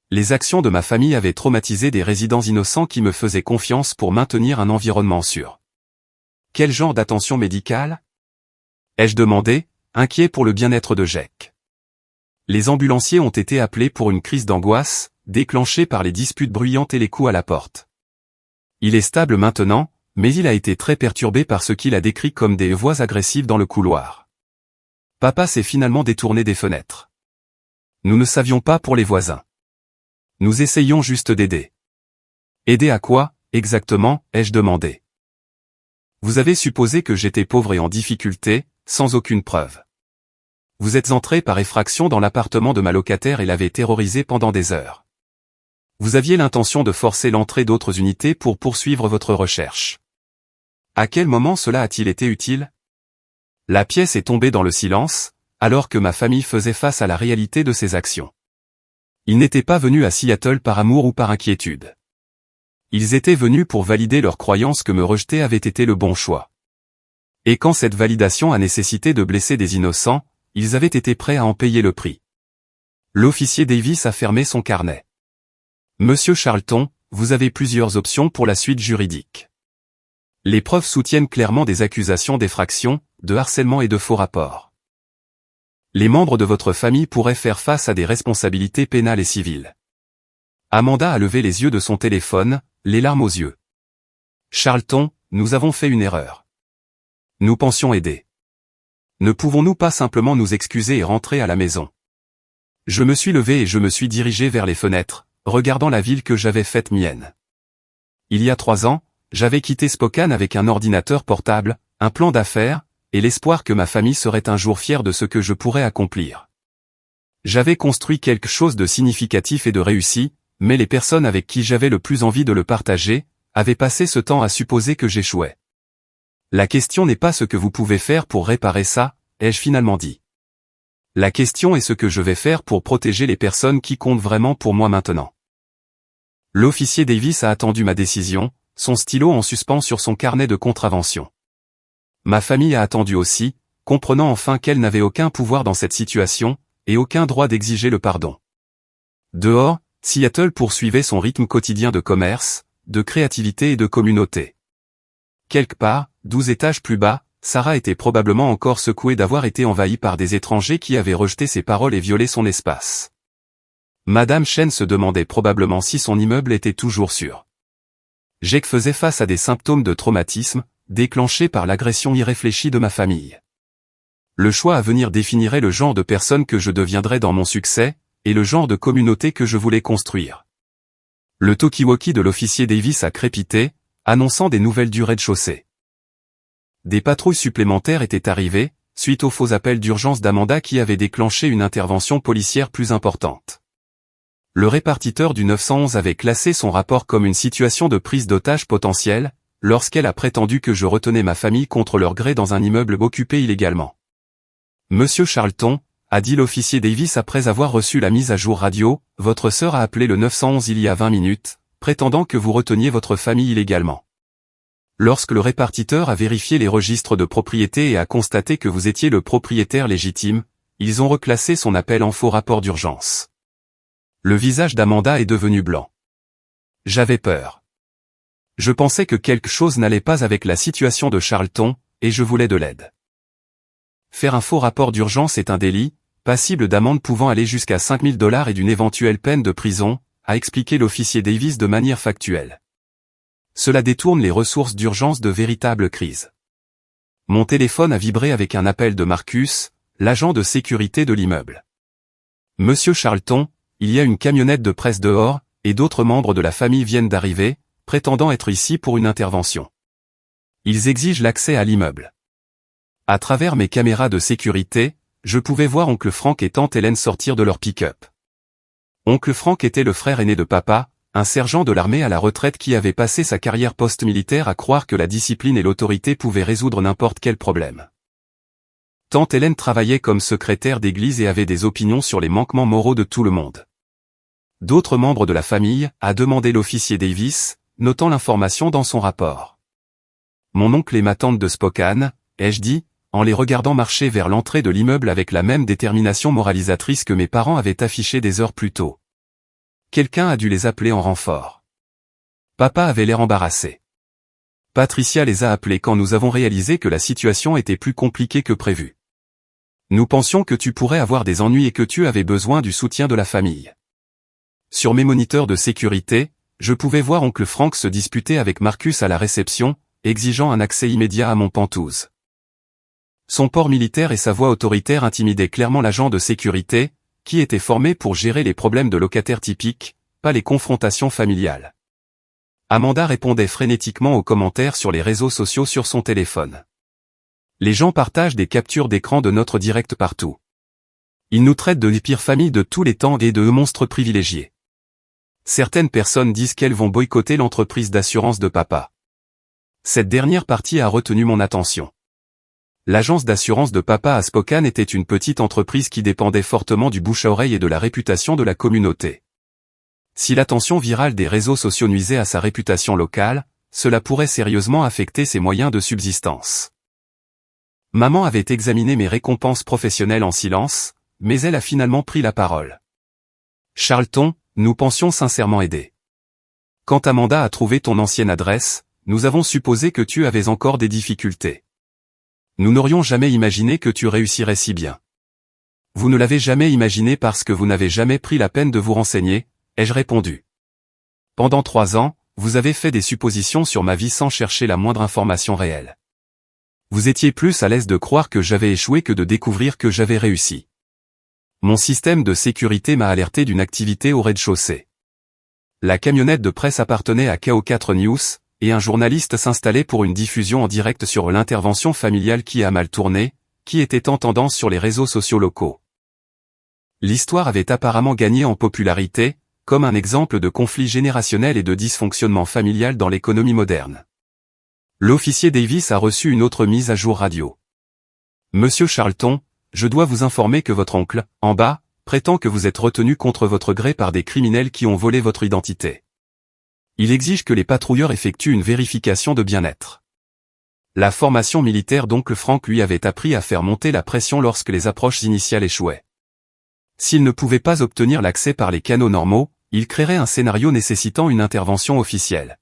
Les actions de ma famille avaient traumatisé des résidents innocents qui me faisaient confiance pour maintenir un environnement sûr. Quel genre d'attention médicale? Ai-je demandé, inquiet pour le bien-être de Jack. Les ambulanciers ont été appelés pour une crise d'angoisse, déclenchée par les disputes bruyantes et les coups à la porte. Il est stable maintenant, mais il a été très perturbé par ce qu'il a décrit comme des voix agressives dans le couloir. Papa s'est finalement détourné des fenêtres. Nous ne savions pas pour les voisins. Nous essayons juste d'aider. Aider à quoi, exactement, ai-je demandé. Vous avez supposé que j'étais pauvre et en difficulté, sans aucune preuve. Vous êtes entré par effraction dans l'appartement de ma locataire et l'avez terrorisé pendant des heures. Vous aviez l'intention de forcer l'entrée d'autres unités pour poursuivre votre recherche. À quel moment cela a-t-il été utile? La pièce est tombée dans le silence, alors que ma famille faisait face à la réalité de ses actions. Ils n'étaient pas venus à Seattle par amour ou par inquiétude. Ils étaient venus pour valider leur croyance que me rejeter avait été le bon choix. Et quand cette validation a nécessité de blesser des innocents, ils avaient été prêts à en payer le prix. L'officier Davis a fermé son carnet. Monsieur Charlton, vous avez plusieurs options pour la suite juridique. Les preuves soutiennent clairement des accusations d'effraction, de harcèlement et de faux rapports. Les membres de votre famille pourraient faire face à des responsabilités pénales et civiles. Amanda a levé les yeux de son téléphone, les larmes aux yeux. Charlton, nous avons fait une erreur. Nous pensions aider. Ne pouvons-nous pas simplement nous excuser et rentrer à la maison? Je me suis levé et je me suis dirigé vers les fenêtres, regardant la ville que j'avais faite mienne. Il y a 3 ans, j'avais quitté Spokane avec un ordinateur portable, un plan d'affaires, et l'espoir que ma famille serait un jour fière de ce que je pourrais accomplir. J'avais construit quelque chose de significatif et de réussi, mais les personnes avec qui j'avais le plus envie de le partager, avaient passé ce temps à supposer que j'échouais. La question n'est pas ce que vous pouvez faire pour réparer ça, ai-je finalement dit. La question est ce que je vais faire pour protéger les personnes qui comptent vraiment pour moi maintenant. L'officier Davis a attendu ma décision, son stylo en suspens sur son carnet de contraventions. Ma famille a attendu aussi, comprenant enfin qu'elle n'avait aucun pouvoir dans cette situation, et aucun droit d'exiger le pardon. Dehors, Seattle poursuivait son rythme quotidien de commerce, de créativité et de communauté. Quelque part, 12 étages plus bas, Sarah était probablement encore secouée d'avoir été envahie par des étrangers qui avaient rejeté ses paroles et violé son espace. Madame Chen se demandait probablement si son immeuble était toujours sûr. Jake faisait face à des symptômes de traumatisme, déclenchés par l'agression irréfléchie de ma famille. Le choix à venir définirait le genre de personne que je deviendrais dans mon succès, et le genre de communauté que je voulais construire. Le talkie-walkie de l'officier Davis a crépité, annonçant des nouvelles du rez-de-chaussée. Des patrouilles supplémentaires étaient arrivées, suite aux faux appels d'urgence d'Amanda qui avaient déclenché une intervention policière plus importante. Le répartiteur du 911 avait classé son rapport comme une situation de prise d'otage potentielle, lorsqu'elle a prétendu que je retenais ma famille contre leur gré dans un immeuble occupé illégalement. Monsieur Charlton, a dit l'officier Davis après avoir reçu la mise à jour radio, votre sœur a appelé le 911 il y a 20 minutes, prétendant que vous reteniez votre famille illégalement. Lorsque le répartiteur a vérifié les registres de propriété et a constaté que vous étiez le propriétaire légitime, ils ont reclassé son appel en faux rapport d'urgence. Le visage d'Amanda est devenu blanc. J'avais peur. Je pensais que quelque chose n'allait pas avec la situation de Charlton, et je voulais de l'aide. Faire un faux rapport d'urgence est un délit, passible d'amende pouvant aller jusqu'à $5 000 et d'une éventuelle peine de prison, a expliqué l'officier Davis de manière factuelle. Cela détourne les ressources d'urgence de véritables crises. Mon téléphone a vibré avec un appel de Marcus, l'agent de sécurité de l'immeuble. Monsieur Charlton, il y a une camionnette de presse dehors, et d'autres membres de la famille viennent d'arriver, prétendant être ici pour une intervention. Ils exigent l'accès à l'immeuble. À travers mes caméras de sécurité, je pouvais voir oncle Frank et tante Hélène sortir de leur pick-up. Oncle Frank était le frère aîné de papa, un sergent de l'armée à la retraite qui avait passé sa carrière post-militaire à croire que la discipline et l'autorité pouvaient résoudre n'importe quel problème. Tante Hélène travaillait comme secrétaire d'église et avait des opinions sur les manquements moraux de tout le monde. D'autres membres de la famille, a demandé l'officier Davis, notant l'information dans son rapport. Mon oncle et ma tante de Spokane, ai-je dit, en les regardant marcher vers l'entrée de l'immeuble avec la même détermination moralisatrice que mes parents avaient affichée des heures plus tôt. Quelqu'un a dû les appeler en renfort. Papa avait l'air embarrassé. Patricia les a appelés quand nous avons réalisé que la situation était plus compliquée que prévu. Nous pensions que tu pourrais avoir des ennuis et que tu avais besoin du soutien de la famille. Sur mes moniteurs de sécurité, je pouvais voir oncle Frank se disputer avec Marcus à la réception, exigeant un accès immédiat à mon pantouse. Son port militaire et sa voix autoritaire intimidaient clairement l'agent de sécurité, qui était formé pour gérer les problèmes de locataires typiques, pas les confrontations familiales. Amanda répondait frénétiquement aux commentaires sur les réseaux sociaux sur son téléphone. Les gens partagent des captures d'écran de notre direct partout. Ils nous traitent de les pires familles de tous les temps et de monstres privilégiés. Certaines personnes disent qu'elles vont boycotter l'entreprise d'assurance de papa. Cette dernière partie a retenu mon attention. L'agence d'assurance de papa à Spokane était une petite entreprise qui dépendait fortement du bouche à oreille et de la réputation de la communauté. Si l'attention virale des réseaux sociaux nuisait à sa réputation locale, cela pourrait sérieusement affecter ses moyens de subsistance. Maman avait examiné mes récompenses professionnelles en silence, mais elle a finalement pris la parole. Charlton, nous pensions sincèrement aider. Quand Amanda a trouvé ton ancienne adresse, nous avons supposé que tu avais encore des difficultés. Nous n'aurions jamais imaginé que tu réussirais si bien. Vous ne l'avez jamais imaginé parce que vous n'avez jamais pris la peine de vous renseigner, ai-je répondu. Pendant 3 ans, vous avez fait des suppositions sur ma vie sans chercher la moindre information réelle. Vous étiez plus à l'aise de croire que j'avais échoué que de découvrir que j'avais réussi. Mon système de sécurité m'a alerté d'une activité au rez-de-chaussée. La camionnette de presse appartenait à KO4 News, et un journaliste s'installait pour une diffusion en direct sur l'intervention familiale qui a mal tourné, qui était en tendance sur les réseaux sociaux locaux. L'histoire avait apparemment gagné en popularité, comme un exemple de conflit générationnel et de dysfonctionnement familial dans l'économie moderne. L'officier Davis a reçu une autre mise à jour radio. Monsieur Charlton, je dois vous informer que votre oncle, en bas, prétend que vous êtes retenu contre votre gré par des criminels qui ont volé votre identité. Il exige que les patrouilleurs effectuent une vérification de bien-être. La formation militaire d'oncle Frank lui avait appris à faire monter la pression lorsque les approches initiales échouaient. S'il ne pouvait pas obtenir l'accès par les canaux normaux, il créerait un scénario nécessitant une intervention officielle.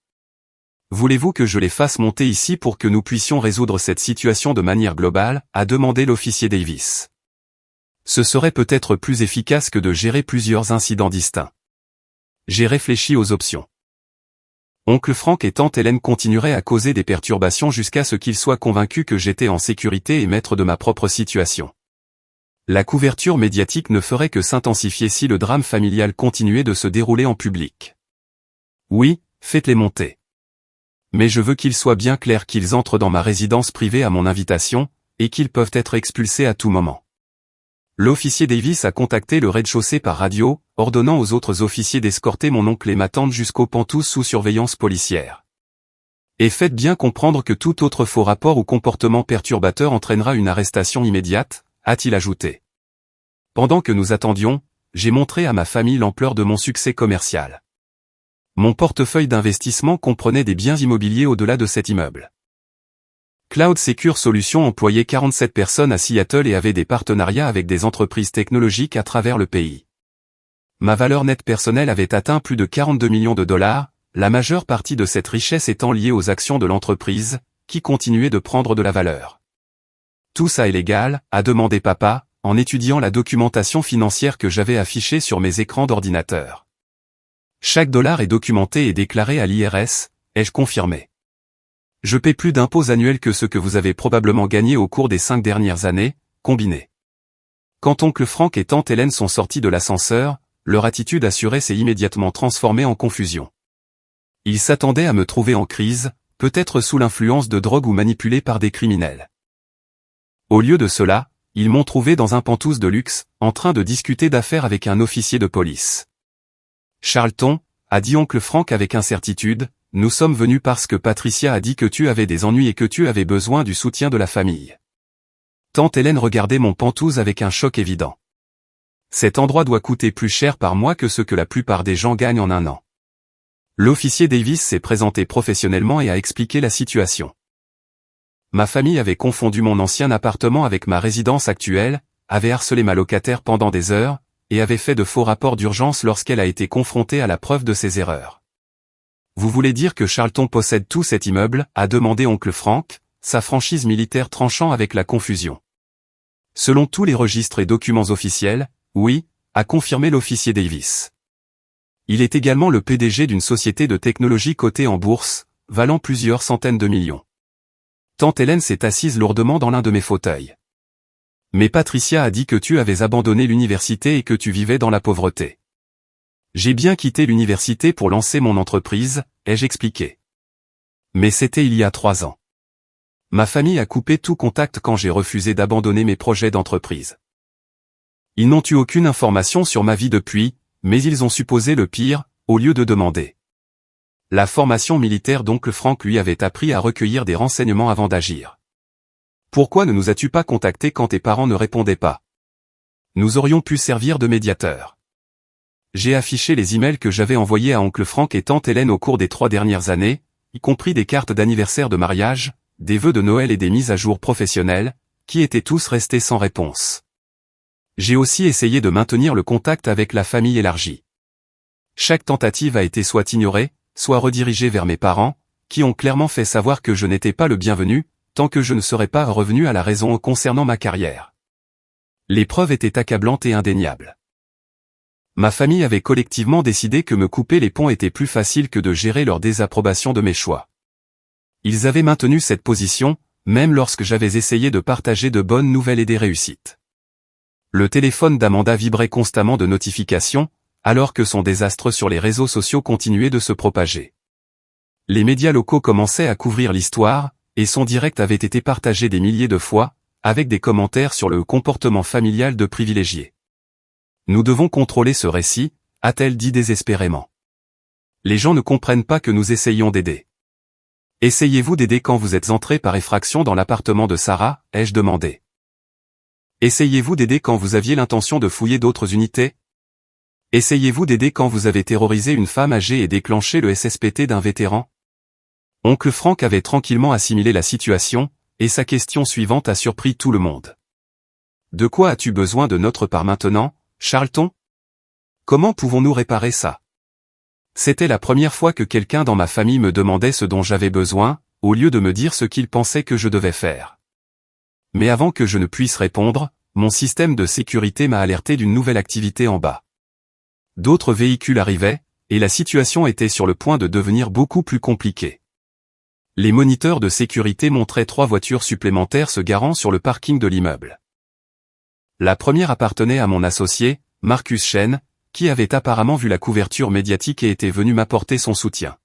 Voulez-vous que je les fasse monter ici pour que nous puissions résoudre cette situation de manière globale, a demandé l'officier Davis. Ce serait peut-être plus efficace que de gérer plusieurs incidents distincts. J'ai réfléchi aux options. Oncle Frank et tante Hélène continueraient à causer des perturbations jusqu'à ce qu'ils soient convaincus que j'étais en sécurité et maître de ma propre situation. La couverture médiatique ne ferait que s'intensifier si le drame familial continuait de se dérouler en public. Oui, faites-les monter. Mais je veux qu'il soit bien clair qu'ils entrent dans ma résidence privée à mon invitation, et qu'ils peuvent être expulsés à tout moment. L'officier Davis a contacté le rez-de-chaussée par radio, ordonnant aux autres officiers d'escorter mon oncle et ma tante jusqu'au Penthouse sous surveillance policière. Et faites bien comprendre que tout autre faux rapport ou comportement perturbateur entraînera une arrestation immédiate, a-t-il ajouté. Pendant que nous attendions, j'ai montré à ma famille l'ampleur de mon succès commercial. Mon portefeuille d'investissement comprenait des biens immobiliers au-delà de cet immeuble. Cloud Secure Solutions employait 47 personnes à Seattle et avait des partenariats avec des entreprises technologiques à travers le pays. Ma valeur nette personnelle avait atteint plus de 42 millions de dollars, la majeure partie de cette richesse étant liée aux actions de l'entreprise, qui continuaient de prendre de la valeur. Tout ça est légal, a demandé papa, en étudiant la documentation financière que j'avais affichée sur mes écrans d'ordinateur. Chaque dollar est documenté et déclaré à l'IRS, ai-je confirmé. Je paie plus d'impôts annuels que ce que vous avez probablement gagné au cours des 5 dernières années, combinés. Quand oncle Frank et tante Hélène sont sortis de l'ascenseur, leur attitude assurée s'est immédiatement transformée en confusion. Ils s'attendaient à me trouver en crise, peut-être sous l'influence de drogue ou manipulé par des criminels. Au lieu de cela, ils m'ont trouvé dans un Penthouse de luxe, en train de discuter d'affaires avec un officier de police. Charlton, a dit oncle Frank avec incertitude, nous sommes venus parce que Patricia a dit que tu avais des ennuis et que tu avais besoin du soutien de la famille. Tante Hélène regardait mon Penthouse avec un choc évident. Cet endroit doit coûter plus cher par mois que ce que la plupart des gens gagnent en un an. L'officier Davis s'est présenté professionnellement et a expliqué la situation. Ma famille avait confondu mon ancien appartement avec ma résidence actuelle, avait harcelé ma locataire pendant des heures, et avait fait de faux rapports d'urgence lorsqu'elle a été confrontée à la preuve de ses erreurs. Vous voulez dire que Charlton possède tout cet immeuble, a demandé oncle Frank, sa franchise militaire tranchant avec la confusion. Selon tous les registres et documents officiels, oui, a confirmé l'officier Davis. Il est également le PDG d'une société de technologie cotée en bourse, valant plusieurs centaines de millions. Tante Hélène s'est assise lourdement dans l'un de mes fauteuils. Mais Patricia a dit que tu avais abandonné l'université et que tu vivais dans la pauvreté. J'ai bien quitté l'université pour lancer mon entreprise, ai-je expliqué. Mais c'était il y a 3 ans. Ma famille a coupé tout contact quand j'ai refusé d'abandonner mes projets d'entreprise. Ils n'ont eu aucune information sur ma vie depuis, mais ils ont supposé le pire, au lieu de demander. La formation militaire d'oncle Frank lui avait appris à recueillir des renseignements avant d'agir. Pourquoi ne nous as-tu pas contactés quand tes parents ne répondaient pas? Nous aurions pu servir de médiateurs. J'ai affiché les emails que j'avais envoyés à oncle Frank et tante Hélène au cours des 3 dernières années, y compris des cartes d'anniversaire de mariage, des vœux de Noël et des mises à jour professionnelles, qui étaient tous restés sans réponse. J'ai aussi essayé de maintenir le contact avec la famille élargie. Chaque tentative a été soit ignorée, soit redirigée vers mes parents, qui ont clairement fait savoir que je n'étais pas le bienvenu, tant que je ne serais pas revenu à la raison concernant ma carrière. Les preuves étaient accablantes et indéniables. Ma famille avait collectivement décidé que me couper les ponts était plus facile que de gérer leur désapprobation de mes choix. Ils avaient maintenu cette position, même lorsque j'avais essayé de partager de bonnes nouvelles et des réussites. Le téléphone d'Amanda vibrait constamment de notifications, alors que son désastre sur les réseaux sociaux continuait de se propager. Les médias locaux commençaient à couvrir l'histoire, et son direct avait été partagé des milliers de fois, avec des commentaires sur le comportement familial de privilégiés. Nous devons contrôler ce récit, a-t-elle dit désespérément. Les gens ne comprennent pas que nous essayons d'aider. Essayez-vous d'aider quand vous êtes entré par effraction dans l'appartement de Sarah, ai-je demandé. Essayez-vous d'aider quand vous aviez l'intention de fouiller d'autres unités? Essayez-vous d'aider quand vous avez terrorisé une femme âgée et déclenché le SSPT d'un vétéran? Oncle Frank avait tranquillement assimilé la situation, et sa question suivante a surpris tout le monde. De quoi as-tu besoin de notre part maintenant, Charlton? Comment pouvons-nous réparer ça? C'était la première fois que quelqu'un dans ma famille me demandait ce dont j'avais besoin, au lieu de me dire ce qu'il pensait que je devais faire. Mais avant que je ne puisse répondre, mon système de sécurité m'a alerté d'une nouvelle activité en bas. D'autres véhicules arrivaient, et la situation était sur le point de devenir beaucoup plus compliquée. Les moniteurs de sécurité montraient 3 voitures supplémentaires se garant sur le parking de l'immeuble. La première appartenait à mon associé, Marcus Chen, qui avait apparemment vu la couverture médiatique et était venu m'apporter son soutien.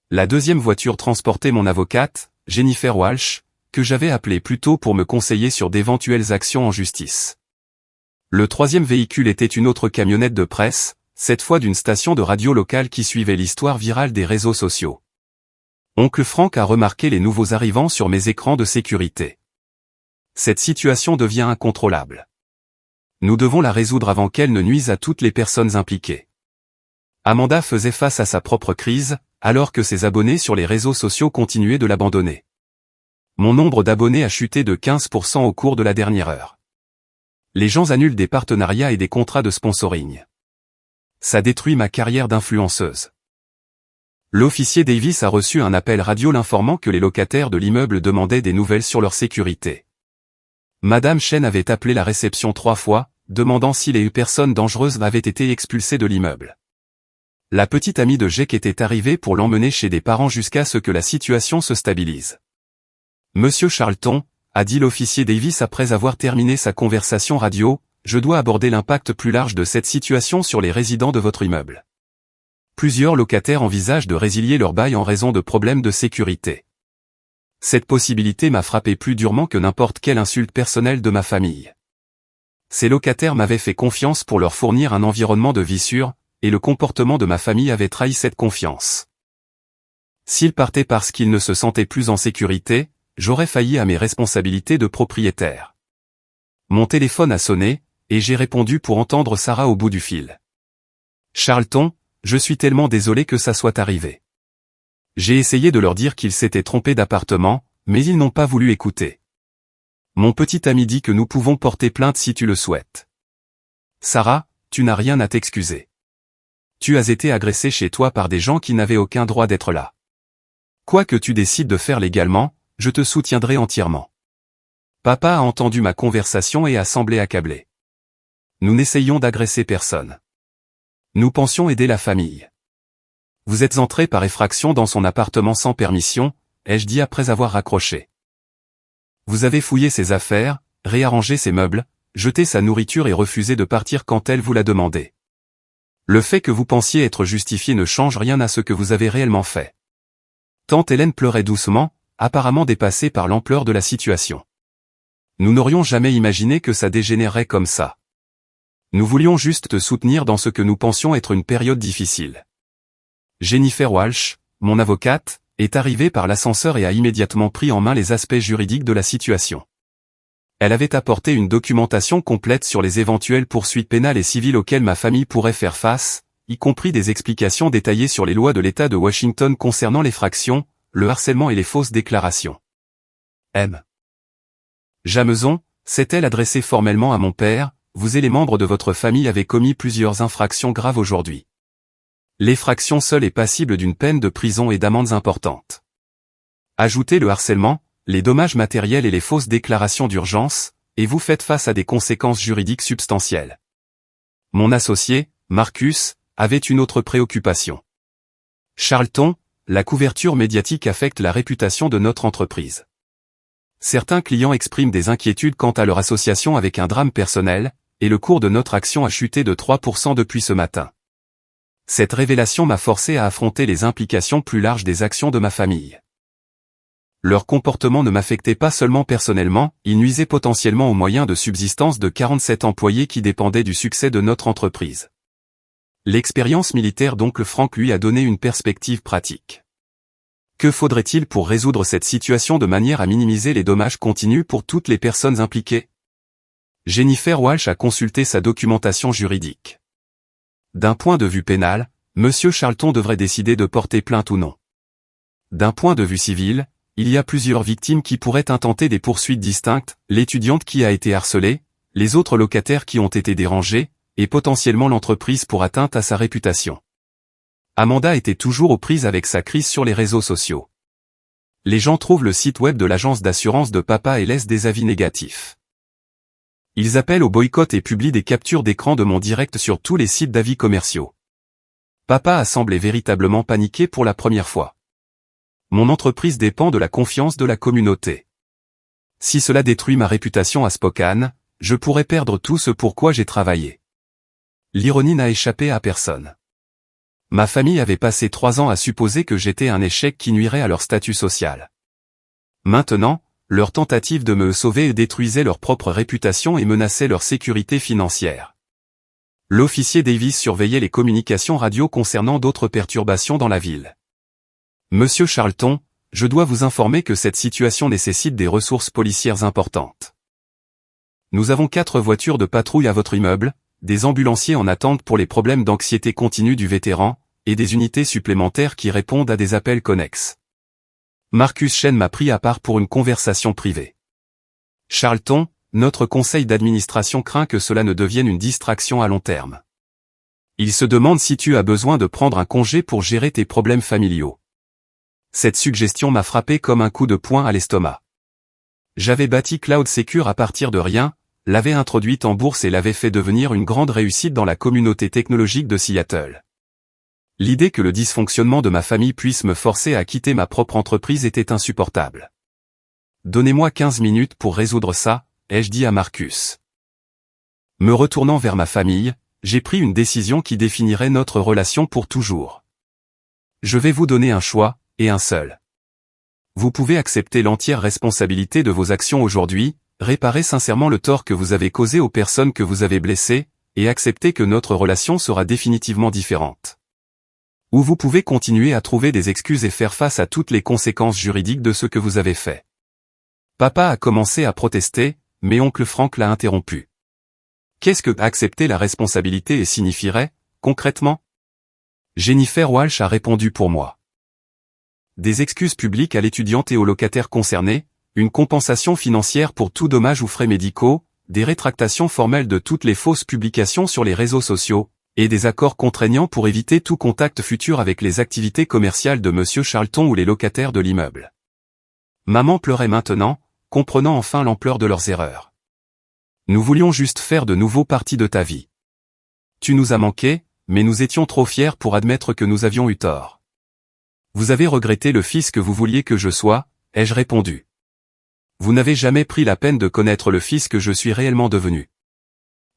La deuxième voiture transportait mon avocate, Jennifer Walsh, que j'avais appelée plus tôt pour me conseiller sur d'éventuelles actions en justice. Le troisième véhicule était une autre camionnette de presse, cette fois d'une station de radio locale qui suivait l'histoire virale des réseaux sociaux. Oncle Frank a remarqué les nouveaux arrivants sur mes écrans de sécurité. Cette situation devient incontrôlable. Nous devons la résoudre avant qu'elle ne nuise à toutes les personnes impliquées. Amanda faisait face à sa propre crise, alors que ses abonnés sur les réseaux sociaux continuaient de l'abandonner. Mon nombre d'abonnés a chuté de 15% au cours de la dernière heure. Les gens annulent des partenariats et des contrats de sponsoring. Ça détruit ma carrière d'influenceuse. L'officier Davis a reçu un appel radio l'informant que les locataires de l'immeuble demandaient des nouvelles sur leur sécurité. Madame Chen avait appelé la réception 3 fois, demandant si les personnes dangereuses avaient été expulsées de l'immeuble. La petite amie de Jake était arrivée pour l'emmener chez des parents jusqu'à ce que la situation se stabilise. Monsieur Charlton, a dit l'officier Davis après avoir terminé sa conversation radio, je dois aborder l'impact plus large de cette situation sur les résidents de votre immeuble. Plusieurs locataires envisagent de résilier leur bail en raison de problèmes de sécurité. Cette possibilité m'a frappé plus durement que n'importe quelle insulte personnelle de ma famille. Ces locataires m'avaient fait confiance pour leur fournir un environnement de vie sûr, et le comportement de ma famille avait trahi cette confiance. S'ils partaient parce qu'ils ne se sentaient plus en sécurité, j'aurais failli à mes responsabilités de propriétaire. Mon téléphone a sonné, et j'ai répondu pour entendre Sarah au bout du fil. Charlton, je suis tellement désolé que ça soit arrivé. J'ai essayé de leur dire qu'ils s'étaient trompés d'appartement, mais ils n'ont pas voulu écouter. Mon petit ami dit que nous pouvons porter plainte si tu le souhaites. Sarah, tu n'as rien à t'excuser. Tu as été agressée chez toi par des gens qui n'avaient aucun droit d'être là. Quoi que tu décides de faire légalement, je te soutiendrai entièrement. Papa a entendu ma conversation et a semblé accablé. Nous n'essayions d'agresser personne. Nous pensions aider la famille. Vous êtes entré par effraction dans son appartement sans permission, ai-je dit après avoir raccroché. Vous avez fouillé ses affaires, réarrangé ses meubles, jeté sa nourriture et refusé de partir quand elle vous l'a demandé. Le fait que vous pensiez être justifié ne change rien à ce que vous avez réellement fait. Tante Hélène pleurait doucement, apparemment dépassée par l'ampleur de la situation. Nous n'aurions jamais imaginé que ça dégénérerait comme ça. Nous voulions juste te soutenir dans ce que nous pensions être une période difficile. Jennifer Walsh, mon avocate, est arrivée par l'ascenseur et a immédiatement pris en main les aspects juridiques de la situation. Elle avait apporté une documentation complète sur les éventuelles poursuites pénales et civiles auxquelles ma famille pourrait faire face, y compris des explications détaillées sur les lois de l'État de Washington concernant l'effraction, le harcèlement et les fausses déclarations. M. Jameson, s'est-elle adressée formellement à mon père, vous et les membres de votre famille avez commis plusieurs infractions graves aujourd'hui. L'effraction seule est passible d'une peine de prison et d'amendes importantes. Ajoutez le harcèlement, les dommages matériels et les fausses déclarations d'urgence, et vous faites face à des conséquences juridiques substantielles. Mon associé, Marcus, avait une autre préoccupation. Charlton, la couverture médiatique affecte la réputation de notre entreprise. Certains clients expriment des inquiétudes quant à leur association avec un drame personnel, et le cours de notre action a chuté de 3% depuis ce matin. Cette révélation m'a forcé à affronter les implications plus larges des actions de ma famille. Leur comportement ne m'affectait pas seulement personnellement, il nuisait potentiellement aux moyens de subsistance de 47 employés qui dépendaient du succès de notre entreprise. L'expérience militaire d'oncle Frank lui a donné une perspective pratique. Que faudrait-il pour résoudre cette situation de manière à minimiser les dommages continus pour toutes les personnes impliquées? Jennifer Walsh a consulté sa documentation juridique. D'un point de vue pénal, M. Charlton devrait décider de porter plainte ou non. D'un point de vue civil, il y a plusieurs victimes qui pourraient intenter des poursuites distinctes, l'étudiante qui a été harcelée, les autres locataires qui ont été dérangés, et potentiellement l'entreprise pour atteinte à sa réputation. Amanda était toujours aux prises avec sa crise sur les réseaux sociaux. Les gens trouvent le site web de l'agence d'assurance de papa et laissent des avis négatifs. Ils appellent au boycott et publient des captures d'écran de mon direct sur tous les sites d'avis commerciaux. Papa a semblé véritablement paniqué pour la première fois. Mon entreprise dépend de la confiance de la communauté. Si cela détruit ma réputation à Spokane, je pourrais perdre tout ce pour quoi j'ai travaillé. L'ironie n'a échappé à personne. Ma famille avait passé 3 ans à supposer que j'étais un échec qui nuirait à leur statut social. Maintenant, leur tentative de me sauver détruisait leur propre réputation et menaçait leur sécurité financière. L'officier Davis surveillait les communications radio concernant d'autres perturbations dans la ville. Monsieur Charlton, je dois vous informer que cette situation nécessite des ressources policières importantes. Nous avons 4 voitures de patrouille à votre immeuble, des ambulanciers en attente pour les problèmes d'anxiété continue du vétéran, et des unités supplémentaires qui répondent à des appels connexes. Marcus Chen m'a pris à part pour une conversation privée. Charlton, notre conseil d'administration craint que cela ne devienne une distraction à long terme. Il se demande si tu as besoin de prendre un congé pour gérer tes problèmes familiaux. Cette suggestion m'a frappé comme un coup de poing à l'estomac. J'avais bâti Cloud Secure à partir de rien, l'avais introduite en bourse et l'avait fait devenir une grande réussite dans la communauté technologique de Seattle. L'idée que le dysfonctionnement de ma famille puisse me forcer à quitter ma propre entreprise était insupportable. Donnez-moi 15 minutes pour résoudre ça, ai-je dit à Marcus. Me retournant vers ma famille, j'ai pris une décision qui définirait notre relation pour toujours. Je vais vous donner un choix, et un seul. Vous pouvez accepter l'entière responsabilité de vos actions aujourd'hui, réparer sincèrement le tort que vous avez causé aux personnes que vous avez blessées, et accepter que notre relation sera définitivement différente. Ou vous pouvez continuer à trouver des excuses et faire face à toutes les conséquences juridiques de ce que vous avez fait. Papa a commencé à protester, mais oncle Frank l'a interrompu. Qu'est-ce que accepter la responsabilité et signifierait, concrètement? Jennifer Walsh a répondu pour moi. Des excuses publiques à l'étudiante et aux locataires concernés, une compensation financière pour tout dommage ou frais médicaux, des rétractations formelles de toutes les fausses publications sur les réseaux sociaux, et des accords contraignants pour éviter tout contact futur avec les activités commerciales de M. Charlton ou les locataires de l'immeuble. Maman pleurait maintenant, comprenant enfin l'ampleur de leurs erreurs. Nous voulions juste faire de nouveau partie de ta vie. Tu nous as manqué, mais nous étions trop fiers pour admettre que nous avions eu tort. Vous avez regretté le fils que vous vouliez que je sois, ai-je répondu. Vous n'avez jamais pris la peine de connaître le fils que je suis réellement devenu.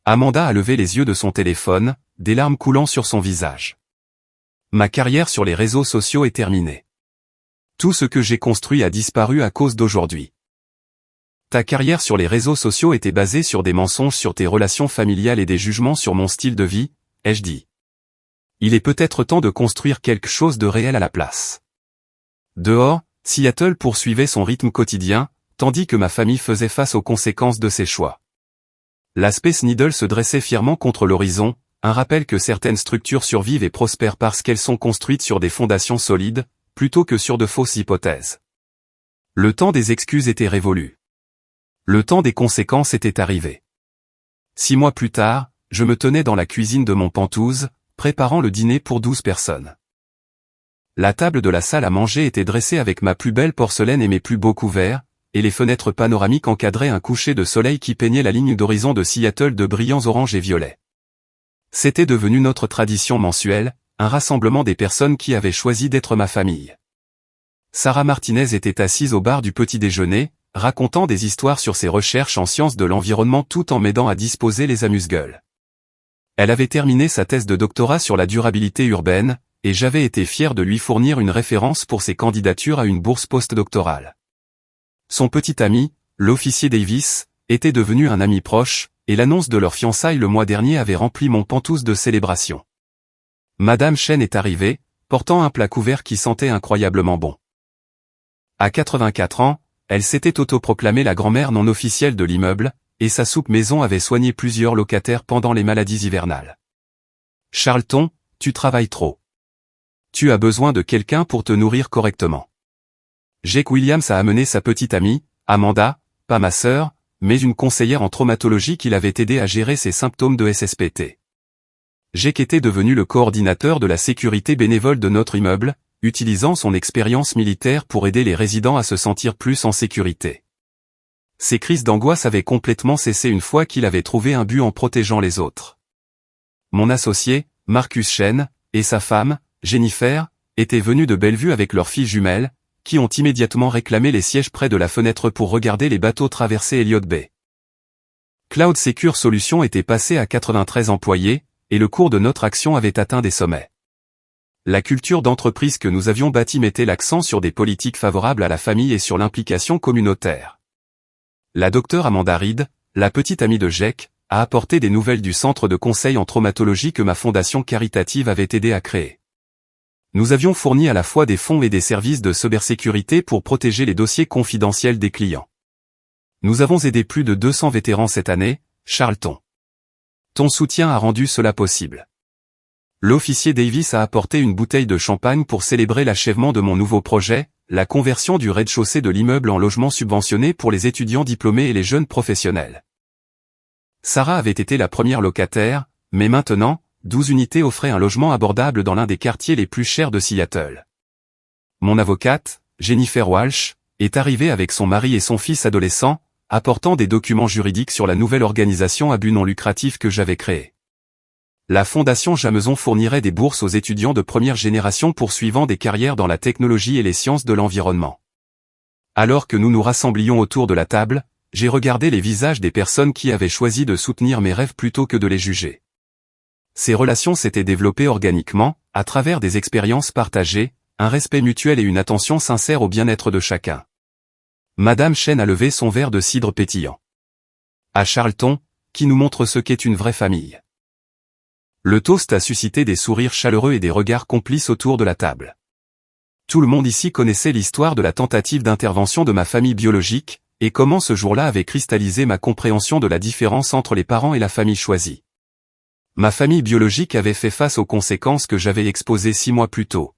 Amanda a levé les yeux de son téléphone, des larmes coulant sur son visage. Ma carrière sur les réseaux sociaux est terminée. Tout ce que j'ai construit a disparu à cause d'aujourd'hui. Ta carrière sur les réseaux sociaux était basée sur des mensonges sur tes relations familiales et des jugements sur mon style de vie, ai-je dit. Il est peut-être temps de construire quelque chose de réel à la place. Dehors, Seattle poursuivait son rythme quotidien, tandis que ma famille faisait face aux conséquences de ses choix. La Space Needle se dressait fièrement contre l'horizon, un rappel que certaines structures survivent et prospèrent parce qu'elles sont construites sur des fondations solides, plutôt que sur de fausses hypothèses. Le temps des excuses était révolu. Le temps des conséquences était arrivé. 6 mois plus tard, je me tenais dans la cuisine de mon Penthouse, préparant le dîner pour 12 personnes. La table de la salle à manger était dressée avec ma plus belle porcelaine et mes plus beaux couverts, et les fenêtres panoramiques encadraient un coucher de soleil qui peignait la ligne d'horizon de Seattle de brillants oranges et violets. C'était devenu notre tradition mensuelle, un rassemblement des personnes qui avaient choisi d'être ma famille. Sarah Martinez était assise au bar du petit déjeuner, racontant des histoires sur ses recherches en sciences de l'environnement tout en m'aidant à disposer les amuse-gueules. Elle avait terminé sa thèse de doctorat sur la durabilité urbaine, et j'avais été fier de lui fournir une référence pour ses candidatures à une bourse postdoctorale. Son petit ami, l'officier Davis, était devenu un ami proche, et l'annonce de leur fiançailles le mois dernier avait rempli mon pantouse de célébration. Madame Chen est arrivée, portant un plat couvert qui sentait incroyablement bon. À 84 ans, elle s'était autoproclamée la grand-mère non officielle de l'immeuble, et sa soupe maison avait soigné plusieurs locataires pendant les maladies hivernales. Charlton, tu travailles trop. Tu as besoin de quelqu'un pour te nourrir correctement. Jake Williams a amené sa petite amie, Amanda, pas ma sœur, mais une conseillère en traumatologie qui l'avait aidé à gérer ses symptômes de SSPT. Jake était devenu le coordinateur de la sécurité bénévole de notre immeuble, utilisant son expérience militaire pour aider les résidents à se sentir plus en sécurité. Ses crises d'angoisse avaient complètement cessé une fois qu'il avait trouvé un but en protégeant les autres. Mon associé, Marcus Chen, et sa femme, Jennifer, étaient venus de Bellevue avec leurs filles jumelles, qui ont immédiatement réclamé les sièges près de la fenêtre pour regarder les bateaux traverser Elliott Bay. Cloud Secure Solutions était passé à 93 employés, et le cours de notre action avait atteint des sommets. La culture d'entreprise que nous avions bâtie mettait l'accent sur des politiques favorables à la famille et sur l'implication communautaire. La docteure Amanda Reed, la petite amie de Jake, a apporté des nouvelles du centre de conseil en traumatologie que ma fondation caritative avait aidé à créer. Nous avions fourni à la fois des fonds et des services de cybersécurité pour protéger les dossiers confidentiels des clients. Nous avons aidé plus de 200 vétérans cette année, Charlton. Ton soutien a rendu cela possible. L'officier Davis a apporté une bouteille de champagne pour célébrer l'achèvement de mon nouveau projet, la conversion du rez-de-chaussée de l'immeuble en logement subventionné pour les étudiants diplômés et les jeunes professionnels. Sarah avait été la première locataire, mais maintenant, 12 unités offraient un logement abordable dans l'un des quartiers les plus chers de Seattle. Mon avocate, Jennifer Walsh, est arrivée avec son mari et son fils adolescent, apportant des documents juridiques sur la nouvelle organisation à but non lucratif que j'avais créée. La Fondation Jameson fournirait des bourses aux étudiants de première génération poursuivant des carrières dans la technologie et les sciences de l'environnement. Alors que nous nous rassemblions autour de la table, j'ai regardé les visages des personnes qui avaient choisi de soutenir mes rêves plutôt que de les juger. Ces relations s'étaient développées organiquement, à travers des expériences partagées, un respect mutuel et une attention sincère au bien-être de chacun. Madame Chen a levé son verre de cidre pétillant. À Charlton, qui nous montre ce qu'est une vraie famille. Le toast a suscité des sourires chaleureux et des regards complices autour de la table. Tout le monde ici connaissait l'histoire de la tentative d'intervention de ma famille biologique, et comment ce jour-là avait cristallisé ma compréhension de la différence entre les parents et la famille choisie. Ma famille biologique avait fait face aux conséquences que j'avais exposées 6 mois plus tôt.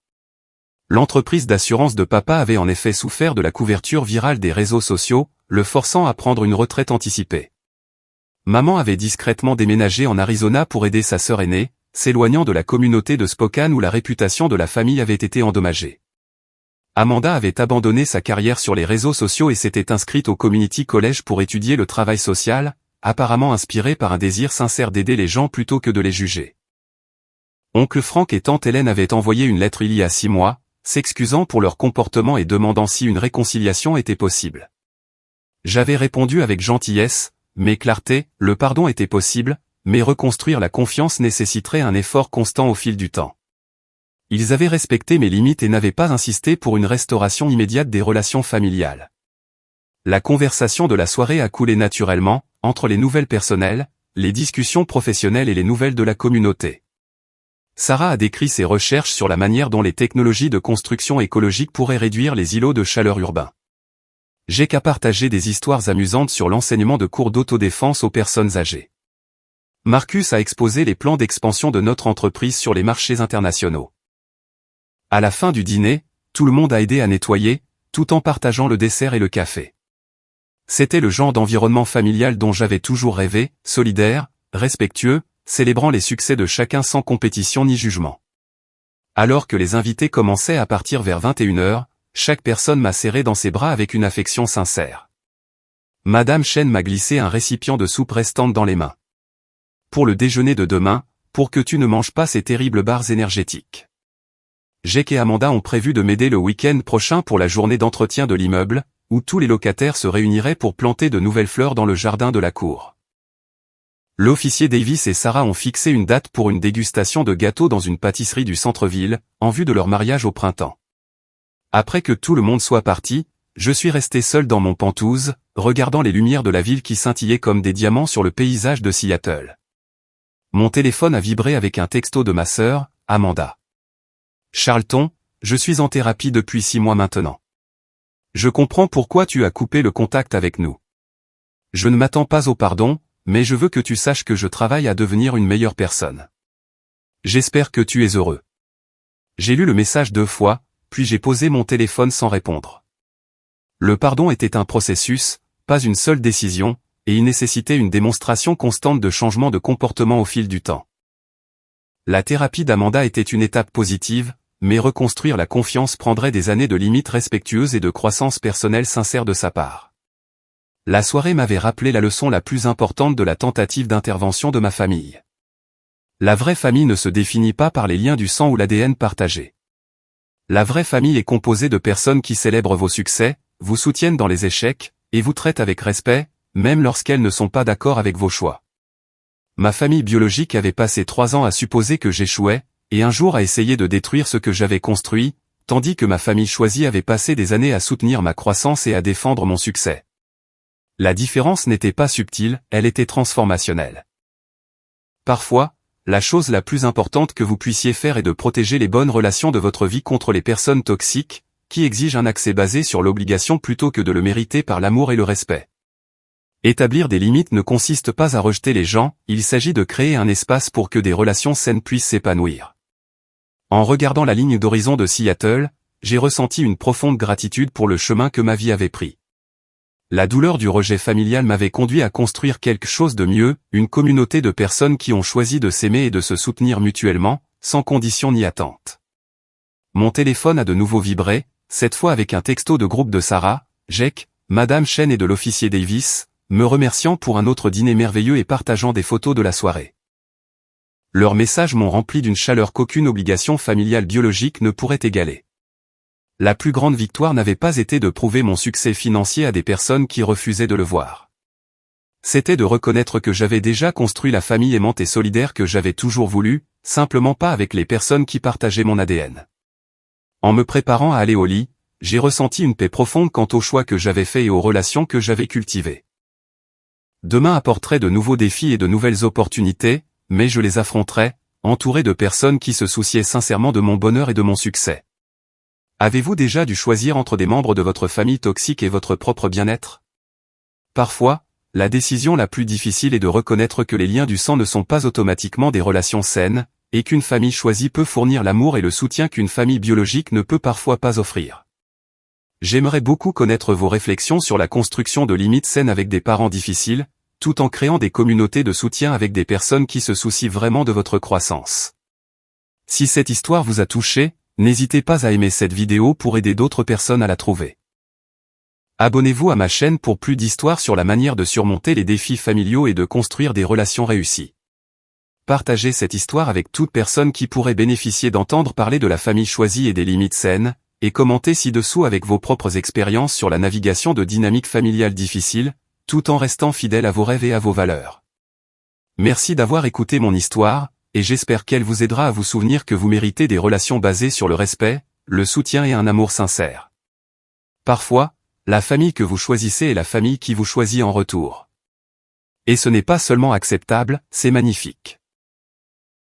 L'entreprise d'assurance de papa avait en effet souffert de la couverture virale des réseaux sociaux, le forçant à prendre une retraite anticipée. Maman avait discrètement déménagé en Arizona pour aider sa sœur aînée, s'éloignant de la communauté de Spokane où la réputation de la famille avait été endommagée. Amanda avait abandonné sa carrière sur les réseaux sociaux et s'était inscrite au Community College pour étudier le travail social, apparemment inspirée par un désir sincère d'aider les gens plutôt que de les juger. Oncle Frank et tante Hélène avaient envoyé une lettre il y a 6 mois, s'excusant pour leur comportement et demandant si une réconciliation était possible. J'avais répondu avec gentillesse, mais clarté, le pardon était possible, mais reconstruire la confiance nécessiterait un effort constant au fil du temps. Ils avaient respecté mes limites et n'avaient pas insisté pour une restauration immédiate des relations familiales. La conversation de la soirée a coulé naturellement, entre les nouvelles personnelles, les discussions professionnelles et les nouvelles de la communauté. Sarah a décrit ses recherches sur la manière dont les technologies de construction écologique pourraient réduire les îlots de chaleur urbains. Jake a partagé des histoires amusantes sur l'enseignement de cours d'autodéfense aux personnes âgées. Marcus a exposé les plans d'expansion de notre entreprise sur les marchés internationaux. À la fin du dîner, tout le monde a aidé à nettoyer, tout en partageant le dessert et le café. C'était le genre d'environnement familial dont j'avais toujours rêvé, solidaire, respectueux, célébrant les succès de chacun sans compétition ni jugement. Alors que les invités commençaient à partir vers 21h, chaque personne m'a serré dans ses bras avec une affection sincère. Madame Chen m'a glissé un récipient de soupe restante dans les mains. Pour le déjeuner de demain, pour que tu ne manges pas ces terribles barres énergétiques. Jake et Amanda ont prévu de m'aider le week-end prochain pour la journée d'entretien de l'immeuble, où tous les locataires se réuniraient pour planter de nouvelles fleurs dans le jardin de la cour. L'officier Davis et Sarah ont fixé une date pour une dégustation de gâteaux dans une pâtisserie du centre-ville, en vue de leur mariage au printemps. Après que tout le monde soit parti, je suis resté seul dans mon penthouse, regardant les lumières de la ville qui scintillaient comme des diamants sur le paysage de Seattle. Mon téléphone a vibré avec un texto de ma sœur, Amanda. Charlton, je suis en thérapie depuis 6 mois maintenant. Je comprends pourquoi tu as coupé le contact avec nous. Je ne m'attends pas au pardon, mais je veux que tu saches que je travaille à devenir une meilleure personne. J'espère que tu es heureux. J'ai lu le message 2 fois, puis j'ai posé mon téléphone sans répondre. Le pardon était un processus, pas une seule décision, et il nécessitait une démonstration constante de changement de comportement au fil du temps. La thérapie d'Amanda était une étape positive, mais reconstruire la confiance prendrait des années de limites respectueuses et de croissance personnelle sincère de sa part. La soirée m'avait rappelé la leçon la plus importante de la tentative d'intervention de ma famille. La vraie famille ne se définit pas par les liens du sang ou l'ADN partagé. La vraie famille est composée de personnes qui célèbrent vos succès, vous soutiennent dans les échecs, et vous traitent avec respect, même lorsqu'elles ne sont pas d'accord avec vos choix. Ma famille biologique avait passé 3 ans à supposer que j'échouais, et un jour à essayer de détruire ce que j'avais construit, tandis que ma famille choisie avait passé des années à soutenir ma croissance et à défendre mon succès. La différence n'était pas subtile, elle était transformationnelle. Parfois, la chose la plus importante que vous puissiez faire est de protéger les bonnes relations de votre vie contre les personnes toxiques, qui exigent un accès basé sur l'obligation plutôt que de le mériter par l'amour et le respect. Établir des limites ne consiste pas à rejeter les gens, il s'agit de créer un espace pour que des relations saines puissent s'épanouir. En regardant la ligne d'horizon de Seattle, j'ai ressenti une profonde gratitude pour le chemin que ma vie avait pris. La douleur du rejet familial m'avait conduit à construire quelque chose de mieux, une communauté de personnes qui ont choisi de s'aimer et de se soutenir mutuellement, sans condition ni attente. Mon téléphone a de nouveau vibré, cette fois avec un texto de groupe de Sarah, Jake, Madame Chen et de l'officier Davis, me remerciant pour un autre dîner merveilleux et partageant des photos de la soirée. Leurs messages m'ont rempli d'une chaleur qu'aucune obligation familiale biologique ne pourrait égaler. La plus grande victoire n'avait pas été de prouver mon succès financier à des personnes qui refusaient de le voir. C'était de reconnaître que j'avais déjà construit la famille aimante et solidaire que j'avais toujours voulu, simplement pas avec les personnes qui partageaient mon ADN. En me préparant à aller au lit, j'ai ressenti une paix profonde quant aux choix que j'avais faits et aux relations que j'avais cultivées. Demain apporterait de nouveaux défis et de nouvelles opportunités, mais je les affronterai, entouré de personnes qui se souciaient sincèrement de mon bonheur et de mon succès. Avez-vous déjà dû choisir entre des membres de votre famille toxique et votre propre bien-être? Parfois, la décision la plus difficile est de reconnaître que les liens du sang ne sont pas automatiquement des relations saines, et qu'une famille choisie peut fournir l'amour et le soutien qu'une famille biologique ne peut parfois pas offrir. J'aimerais beaucoup connaître vos réflexions sur la construction de limites saines avec des parents difficiles, tout en créant des communautés de soutien avec des personnes qui se soucient vraiment de votre croissance. Si cette histoire vous a touché, n'hésitez pas à aimer cette vidéo pour aider d'autres personnes à la trouver. Abonnez-vous à ma chaîne pour plus d'histoires sur la manière de surmonter les défis familiaux et de construire des relations réussies. Partagez cette histoire avec toute personne qui pourrait bénéficier d'entendre parler de la famille choisie et des limites saines, et commentez ci-dessous avec vos propres expériences sur la navigation de dynamiques familiales difficiles, tout en restant fidèle à vos rêves et à vos valeurs. Merci d'avoir écouté mon histoire, et j'espère qu'elle vous aidera à vous souvenir que vous méritez des relations basées sur le respect, le soutien et un amour sincère. Parfois, la famille que vous choisissez est la famille qui vous choisit en retour. Et ce n'est pas seulement acceptable, c'est magnifique.